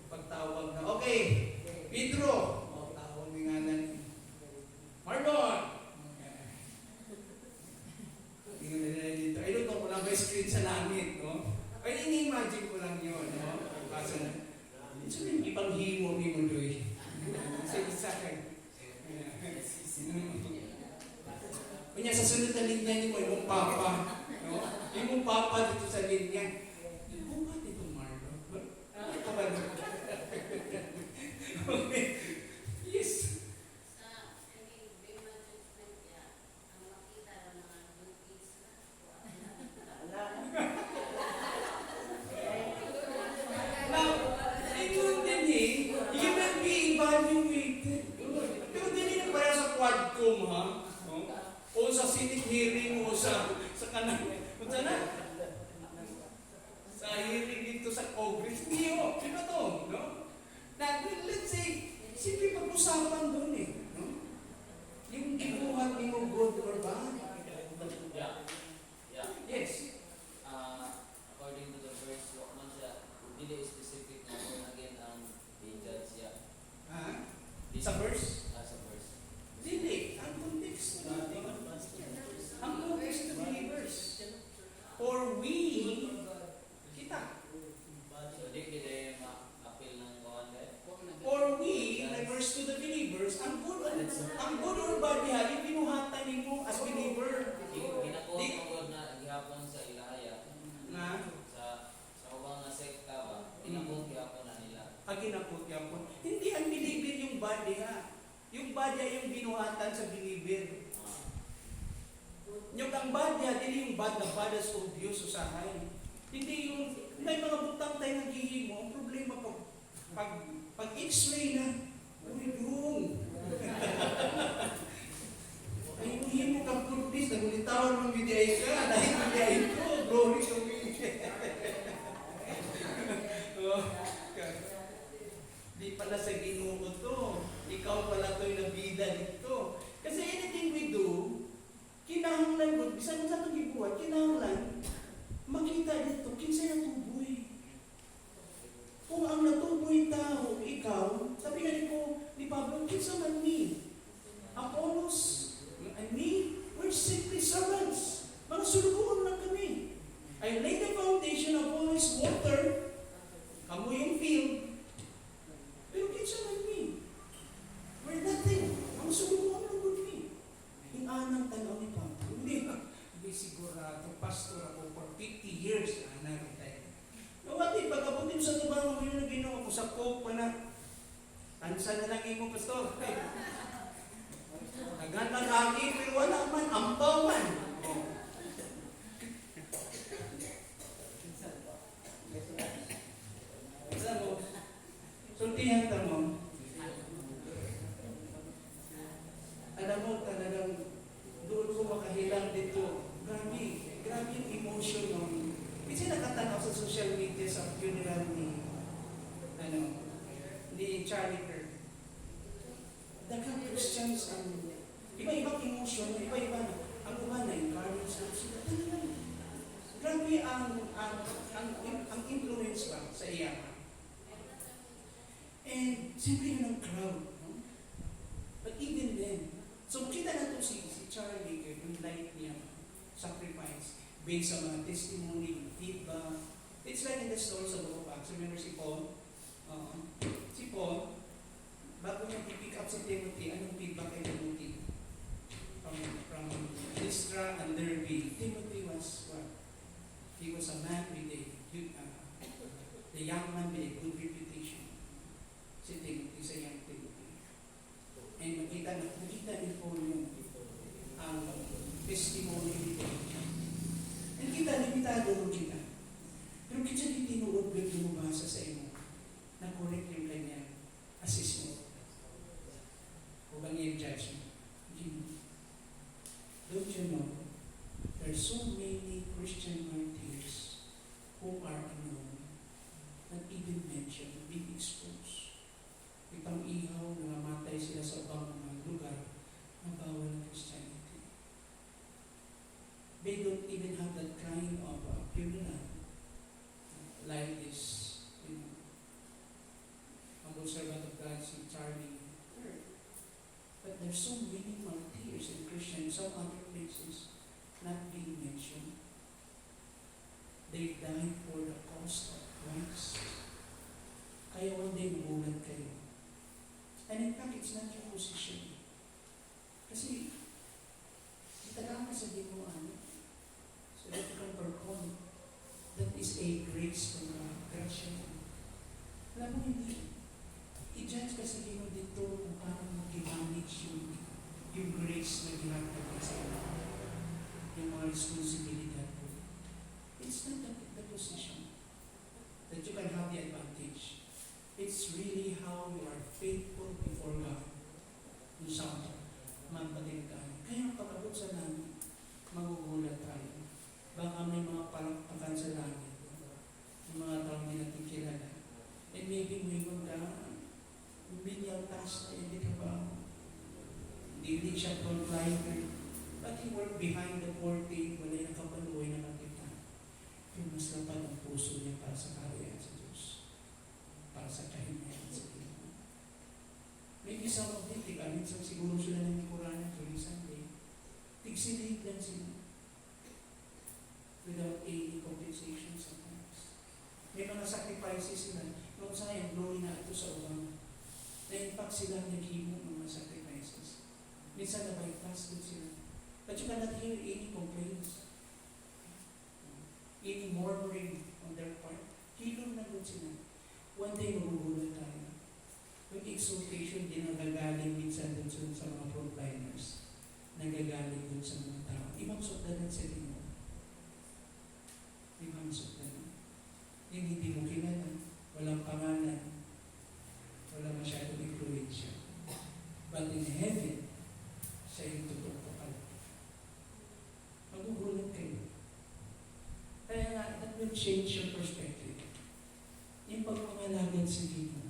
pagtawag na, okay, Pedro. O, tawag ni nga natin. Marlon. Tingnan nila dito. I don't know, wala ba screen sa langit, no? Ay, ini-imagine ko lang yun, no? Basta na. So, ipanghimo ni mo doy. Isa kayo. Kanya sa sunod na linya ni mo, yung papa. No? Yung papa dito sa linya. Yung ba dito, Marlon? Ito ba? Okay. Yes. Now, ito din eh, you will be evaluated. Pero din na para sa quadcom, ha? O sa Senate hearing, o sa kanang, sa hearing dito sa Congress. Hindi o, sino to? dili specific na born again ang i-judge siya. Ha? Sa verse? Sa verse. Dili. Ang context na ang context to believers. For we, kita. So di kita ma-appeal ng kawan kay. For we, refers to the believers, ang good or bad diha, yung binuhatan nimo as believer. Ginako ang God na gihapon sa ilahaya. Na, Sa ubang nga sekta ba, ginako gihapon na nila. aginakot yapon. Hindi ang believer yung bad diha. Yung bad diha yung binuhatan sa believer. Yung ang bad diha, dili yung bad na badas o Diyos usahay. Hindi yung, may mga butang tayo naghihimo, ang problema pag x-ray na, uy, wrong. Ay, himo kang purpose, nagulitawan mong bidiyay ka, dahil bidiyay ko, glory to me. Oh, di pala sa Ginoo to, ikaw pala to'y nabida dito. Kasi anything we do, kinahanglan, bisan mo sa itong gibuhat, kinahanglan, makita dito, kinsa natuboy. Kung ang natuboy tao, ikaw, sabi nga ni Pablo, kinsa man ni? Apollos, and me, we're simply servants. Mga sulubuan lang kami. I laid the foundation of all this water, kamo yung field, pero kinsa man ni? We're nothing. Ang sulubuan lang kami. Inanang tanaw ni Pablo. Hindi sigurado, pastor ako for 50 years, anang tayo. Nawati, pagkabutin sa tubang mo yung naginawa ko sa coke pa na, tansa na lang mo, pastor. Naganda lagi, pero wala man, ampaw man. Alam mo, sultihan ka mo. Alam mo, talagang doon ko makahilang dito. Grabe yung emotion ng kasi nakatanaw sa social media sa funeral ni Charlie Kirk. Daghang Christians ang iba-ibang emotion, iba-iba na. Ang uman na encourage na sila. Grabe ang influence ba sa iya. And siyempre yun ang crowd. No? But even then, so kita na ito si Charlie Kirk, yung life niya, sacrifice, based sa mga testimony, feedback. It's like in the stories of the book of Acts. Remember si Paul? Bago niya pick up si Timothy, anong feedback kay Timothy? From Lystra and Derbe, Timothy was what? He was a man with the young man with a good reputation. Si Timothy, sa young Timothy. And nakita ni Paul yung ang testimony ni Timothy. And kita, limitado rin kita. Pero kita di tinuod ba lumabasa sa imo na correct yung kanyang assessment o kanyang judgment. Don't you know, there are so many Christian martyrs who are unknown, not even mentioned, being exposed. Itang ihaw na namatay sila sa ibang mga lugar na bawal ng Christianity. They don't even have that kind of funeral like this, a good servant of God, si Charlie Kirk. But there's so many martyrs in Christian, some other places, not being mentioned. They died for the cause of Christ. Kaya one day magulat kayo. And in fact, it's not your position. Kasi, itagaan ka sa dinuan, so that you can perform. That is a grace from God. Grace yan. Alam mo, hindi. I-judge ka sa Ginoo dito kung paano mag-manage yung grace na ginagawa sa iyo. Yung mga responsibilidad mo. It's not the position that you can have the advantage. It's really how you are faithful before God. Yung sa magpatingkaan. Kaya pag-abot sa langit, magugulat tayo. Baka may mga palakpakan sa langit. Yung mga tao hindi natin kilala. And maybe may mga binyang task na hindi ka ba hindi siya contriver. But he worked behind the curtain, wala yung nakapaluoy na nakita. Yung mas lapad ang puso niya para sa kaharian sa Diyos. para sa kahinayang sa Ginoo. Maybe some of them, minsan siguro sila ng Qur'an during Sunday. Tigsilid lang sila. Without any compensation sometimes. May mga sacrifices sila. Kung sayang, glory na ito sa ubang. Na-impact sila naghimo ng mga sacrifices. Minsan na-bypass din sila. But you cannot hear any complaints. Any murmuring on their part. Hilong na doon sila. One day, magugulat tayo. Yung exhortation din nagagaling minsan doon sa mga frontliners. Nagagaling doon sa mga tao. Ibang sukdanan sa inyo. Ibang sukdanan. Yung hindi mo kilala, walang pangalan, wala masyadong influensya. But in heaven, siya yung totoo kapal. Magugulat kayo. Kaya nga, that will change your perspective. Yung pagpangalagad sa Ginoo.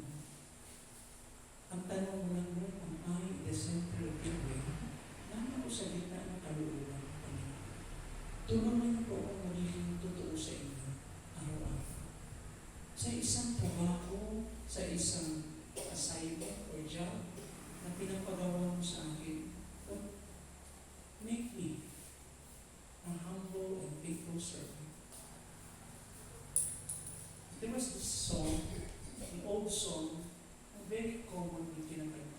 Ang tanong mo lang nun, am I the center of your way? Naman ako sa gitna ng kaluluwan. Tulungan niyo po akong magiging totoo sa inyo araw-araw. Sa isang trabaho, sa isang assignment or job na pinapagawa mo sa akin, make me a humble and faithful servant. There was this song, an old song, very common with kinakanta.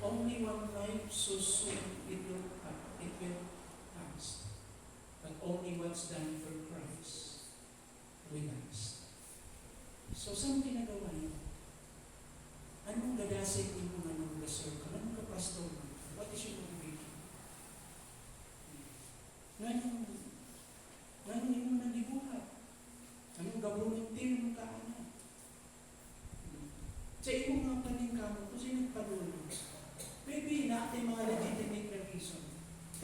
Only one life, so soon it will pass. But only what's done for Christ will last. So, saan ginagawa niyo? Anong gadasig niyo kung anong gasol ka? Anong kapastor mo? What is your motivation? Anong inyong nandibuhat? Anong gabuluntin mo ka? Sa iyong mga paningkamot, kung sino nagpanulo, maybe natin mga legitimate na reason.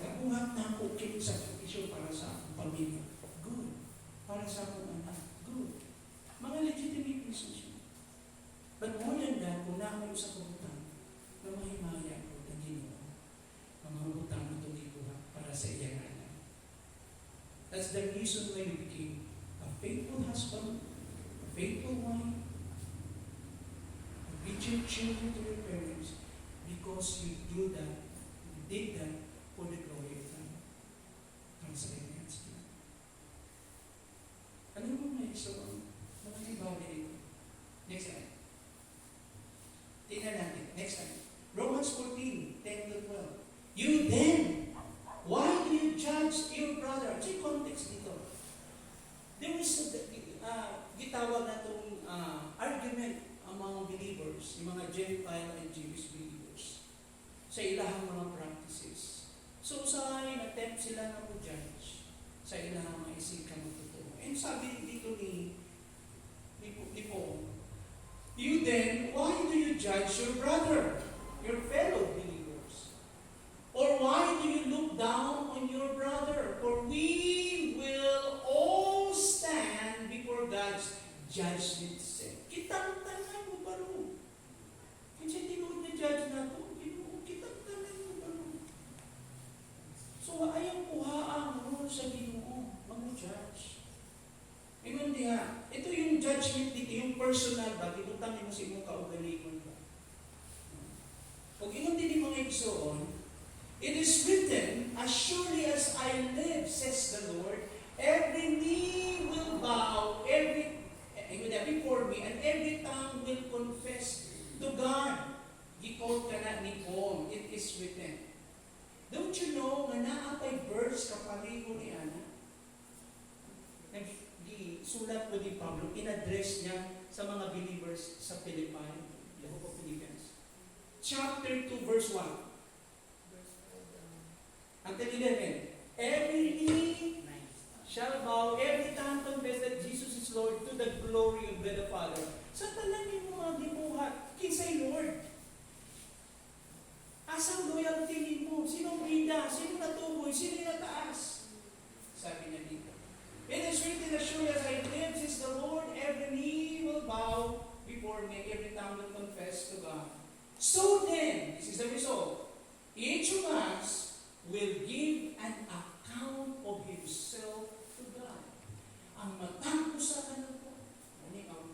Nabuhat na ako kinig sa sakripisyo para sa akong pamilya. Good. Para sa akong anak. Good. Mga legitimate reasons yun. But more than that, kung naamay sa kabutang, na mahimaya ko ng Ginoo, mga kabutang na tumibuhat para sa iyang anak. That's the reason why you became a faithful husband, a faithful wife, obedient children to your parents, because you did that for the glory of God. Translate it. Ano mo na iso? Mga ibali ito. Next slide. Tingnan natin. Next slide. Romans 14:10-12. You then, why do you judge your brother? Ito yung context dito. There was gitawag na itong argument among believers, yung mga Gentile and Jewish believers, sa ilahang mga practices. So, attempt sila na judge sa ilahang mga isikang totoo. And sabi dito ni Paul, you then, why do you judge your brother, your fellow believers? Or why do you look down on your brother? For we will all stand before God's judgment seat. Kitang-tangan mo ba ro? Kasi tinuod na judge na ito, kitang-tangan mo ba ro? So, ayaw kuhaan mo sa Ginoo, mag-judge. Ingon diha, ito yung judgment dito, yung personal ba, tinutangin mo sa imong kaugalingon ba? Kung ingon din yung mga igsoon, it is written, as surely as I live, says the Lord, every knee will bow, before me, and every tongue will confess to God. Gikot ka na ni Paul, it is written. Don't you know, nga naapay verse kapaligo ni Ana? Sulat ko ni Pablo, in-address niya sa mga believers sa Philippi, the book of Philippians. Chapter 2, verse 1. Until 11. Every knee shall bow, every tongue confess that Jesus is Lord to the glory of God the Father. Sa talangin mo mga gibuhat, kinsay Lord? Asang loyalty mo? Sinong bida? Sino natuboy? Sino nataas? Sabi niya dito. It is written, as surely as I live, says the Lord, every knee will bow before me, every tongue will confess to God. So then, this is the result. Each of us will give an account of himself to God. Ang matangko sa kanila po, ano ang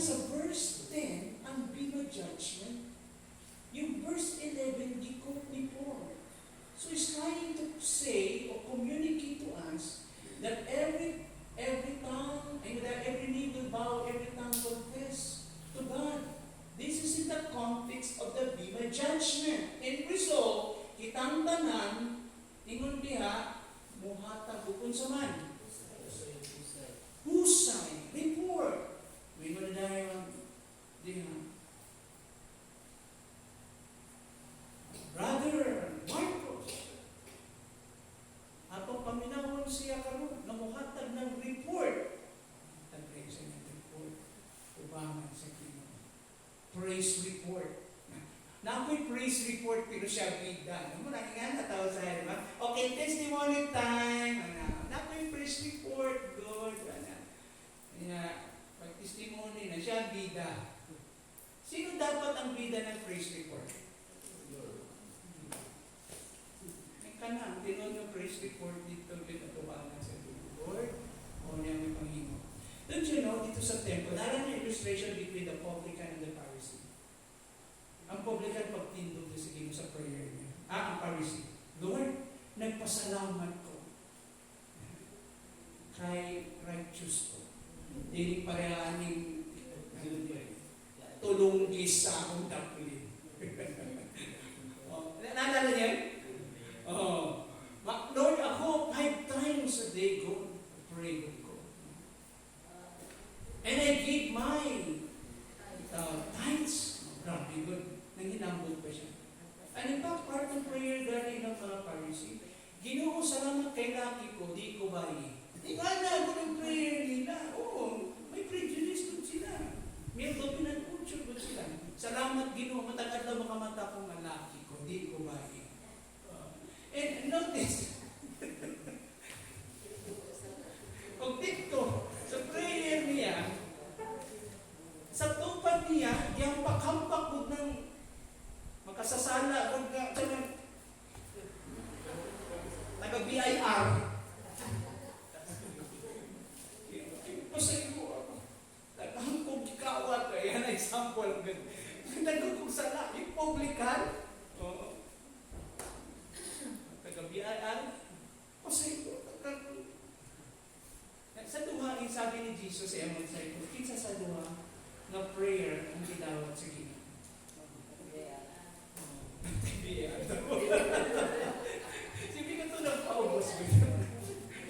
sa verse 10, ang Bema judgment. Yung verse 11, di ko ni Paul. So he's trying to say or communicate to us that every tongue, and that every knee will bow, every tongue confess to God. This is in the context of the Bema judgment. And result, kitang tanan, ingon diha, muhatag ukon sa man. Husay, report. Ingon na diha, Brother Marcos, atong paminawon siya karon namuhatag ng report. Tagray sa ng report. Ubangan sa Ginoo. Praise report. Na ako'y praise report pero siya bigda. Ano mo nga natawa sa akin, ba? Okay, testimony time. Na ako'y praise report. Good. Pag testimony na siya bida. Sino dapat ang bida ng praise report? Kanang, tinon yung praise report dito, pinatubangan sa Lord, o niya may Panginoon. Don't you know, dito sa temple, nalang yung illustration between the publican and the Pharisee. Ang publican pagtindog na sige sa prayer niya. Ang Pharisee, Lord, nagpasalamat ko kay righteous ko. Hindi parehaning tulong sa akong tapli. Naalala niya? Oh, Lord, ako 5 times a day go pray ko. And I gave my tithes. Grabe good. Nanghinambog pa siya. And in fact, part ng prayer dali ng mga Pharisee, Ginoo, salamat kay laki ko, di ko bayi. Tingala ko ng prayer nila. Oo, may prejudice doon sila. May dominant culture doon sila. Salamat Ginoo, matagal na makamata kong laki ko, di ko bayi. And notice, pag dito, sa prayer niya, sa tupad niya, yung pakampak mo ng makasasala, kung taga-BIR. Pasay ko ako. Tagahangkog ikawat, yan ang example. Nagkukog sala, yung publican, taga-BIR, kasi sa duha, sabi ni Jesus sa among disciples, kinsa sa duha na prayer ang gidawat sa Ginoo. BIR. Sige ka ito nagpaubos ko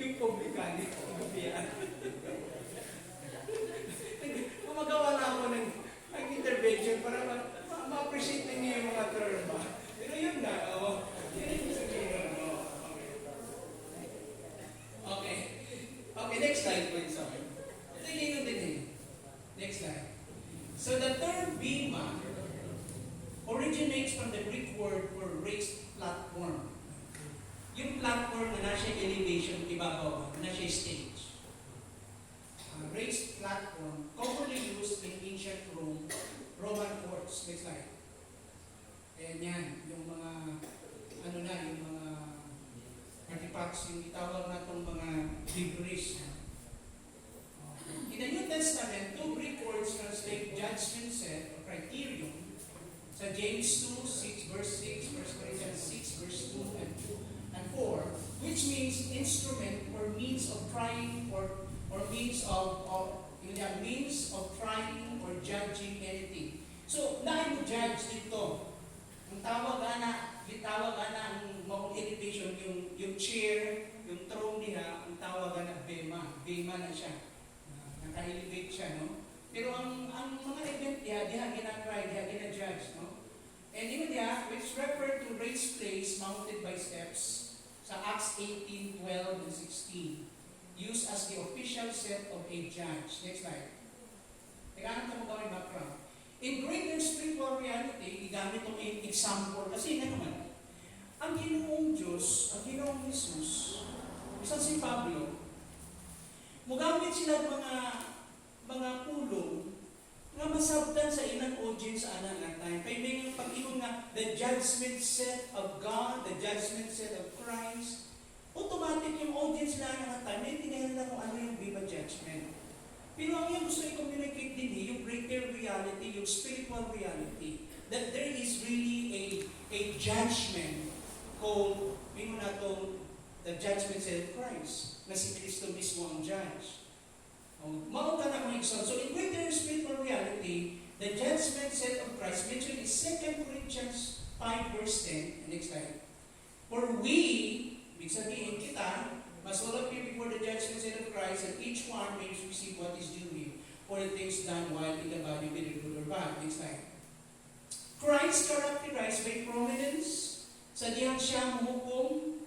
yung publikani ko, BIR. Gumagawa na ako ng intervention para ma-appreciate niyo yung mga term ba. Pero yun na, yun yung sabihin. Okay, next slide please. Tingin din. Next slide. So the term bema originates from the Greek word for raised platform. Yung platform na nasa elevation, ibabaw, nasa stage. Raised platform, commonly used in ancient Roman courts. Next slide. And yan, yung mga, yung mga artifacts, yung itawag na itong mga debris. In the New Testament, 2 Greek words translate judgment set or criterion sa James 2, 6 verse 6, 1 Corinthians 6 verse 2 and 4, which means instrument or means of trying or means of trying or judging anything. So, dahil mo judge dito, ang tawag ana ang mount elevation, yung chair, yung throne niya, ang tawag na bema. Bema na siya. Naka-elevate siya, no? Pero ang mga event niya, diha gina-try, diha gina-judge, no? And even diha, which refer to raised place mounted by steps sa Acts 18, 12, and 16, used as the official set of a judge. Next slide. Tekanan ka mo gawin background. In greater spiritual reality, igamit itong example. Kasi naman, ang Ginoong Diyos, ang Ginoong Jesus, isang si Pablo, mugamit sila mga pulong nga masabtan sa ilang audience ana nga time. Kaya may pag-ingon nga, the judgment set of God, the judgment set of Christ, automatic yung audience na nga time, naintindihan nila kung ano yung Bema judgment. Pero ang yung gusto i-communicate din yung greater reality, yung spiritual reality, that there is really a judgment called, yun na itong the judgment seat of Christ, na si Kristo mismo ang judge. Mauta na kung example. So in greater spiritual reality, the judgment seat of Christ mentioned in 2 Corinthians 5 verse 10, next slide. For we, ibig sabihin kita, must all appear before the judgment seat of Christ, and each one may receive what is due him, for the things done while in the body, whether good or bad. Next slide. Christ characterized by prominence, sa diyang siya mahukom,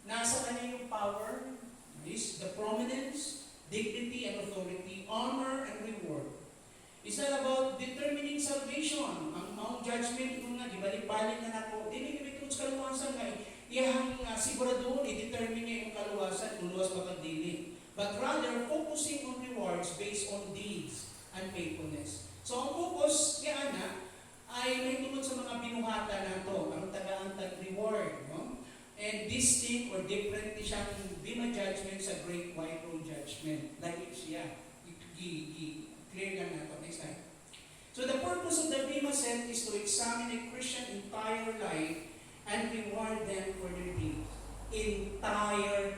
nasa kanya yung power, is the prominence, dignity and authority, honor and reward. It's not about determining salvation. Ang maong judgment kung nga, ibalik-balik na nako, dinigimit kung sa kaluwasan nga, iyahang siguraduhon, i-determine niya yung kaluwasan, kung luwas ba kagdili. But rather, focusing on rewards based on deeds and faithfulness. So, ang focus niya na, ay may tungkol sa mga binuhatan na ito, ang tagaantag reward. No? And distinct or different siyang bima judgment sa great white throne judgment. Like siya. Clear lang na ito. Next slide. So the purpose of the bima set is to examine a Christian entire life and reward them for their deeds. Entire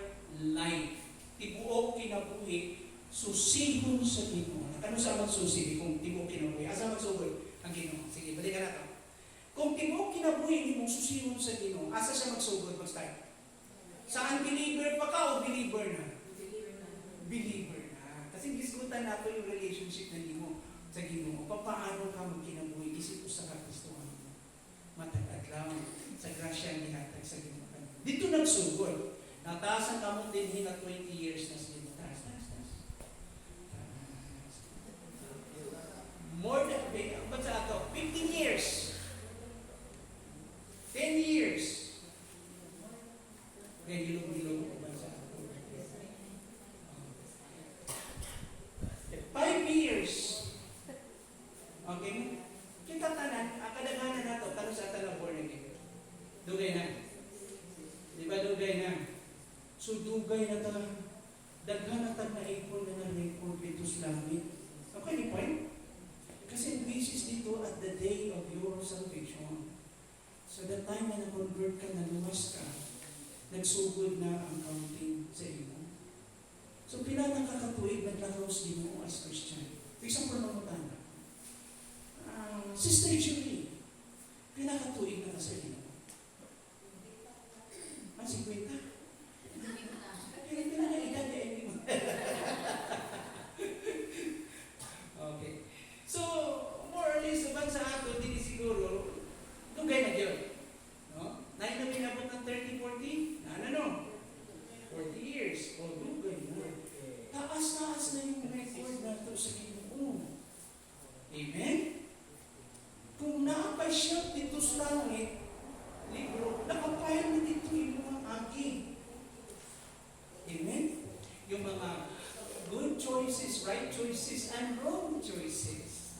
life. Tibuok kinabuhi, susihon sa Ginoo. Ano sa magsusi kung tibuok kinabuhi? Asa magsugod ang Ginoo? Sige, balikan natin. Kung tibuok kinabuhi mo susihon sa Ginoo, asa siya magsugod? Mag-start. Sa unbeliever pa ka o believer na? Believer na. Kasi diskutan nato yung relationship na Ginoo sa Ginoo. Paano ka magkinabuhi? Isip ko sa kapistuhan mo. Matagat lang. Sa grasya ni hatag sa Ginoo. Dito nagsugod. Nataas ang kamot din na 20 years na sila. Taas. More than, ba't sa ato? 15 years. 10 years. Kaya hilong-hilong ko ba sa ato? 5 years. Okay? Kita tanan, ang kadaghanan na ito, tanong sa atal born again. Dugay na. Di ba dugay na? So dugay na ta. Daghan na ta na ipon na record dito sa langit. Okay, ni point? Kasi this is dito at the day of your salvation. So the time na na-convert ka, naluwas ka, nagsugod na ang counting sa iyo. So pila na kakatuig, naglakaos din mo as Christian. For example, mamutana. Sister Julie, pila katuig na ka sa iyo. 50? Pila na edad na hindi mo. Okay. So, more or less, sa bansa ato, hindi siguro, dugay na yun. No? Nahin na pinabot ng 30, 40? Ano? 40 years. O, dugay na. Taas-taas na yung record na ito sa Ginoo. Amen? Kung naapay siya dito sa langit, libro, nakapayal na dito yung mga agi. Amen? Yung mga good choices, right choices, and wrong choices.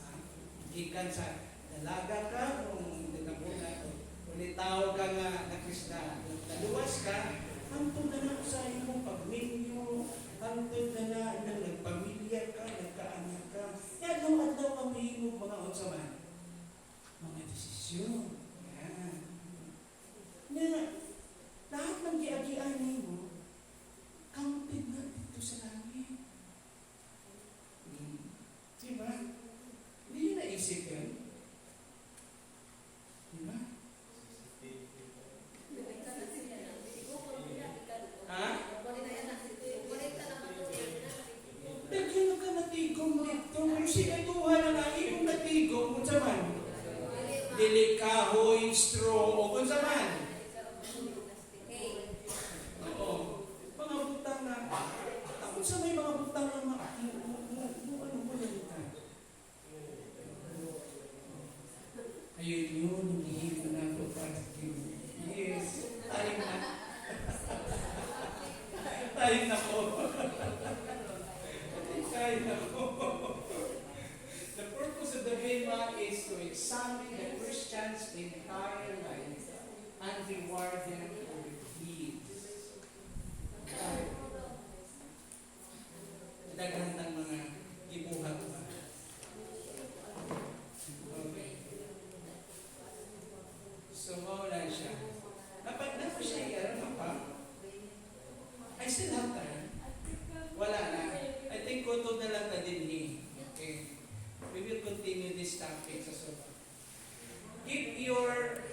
Ikan sa dalaga ka, kung nagkabuna, ulit tao ka nga na Krista, naluwas ka, hantong na na sa iyong pagminyo, hantong na na nagpamilya ka, nagkaanak ka. Yan, adlaw ang mahimog mga unsaman. Mga desisyon. Yan. Na, lahat ng giagi-ani mo, counted na dito sa langit. Diba? Hindi nyo naisip yan? Diba? Ha? Dagyan ka natigong dito. Yung sinatuhan na natin yung natigong, kung saan? Dili kahoy, straw, o kung saan? Oo. Mga butang na, kung sa may mga butang na ano mo yan tayo? Ayun yun, hindi ko na ito parking. Yes, tayo na. Tayo na ko. Tayo na ko. The purpose of the Bema is to examine the Christian's entire life and reward them for their deeds. Daghang mga gibuhat ba? So, mawala siya. Napag na ko siya, ano pa? I still have time.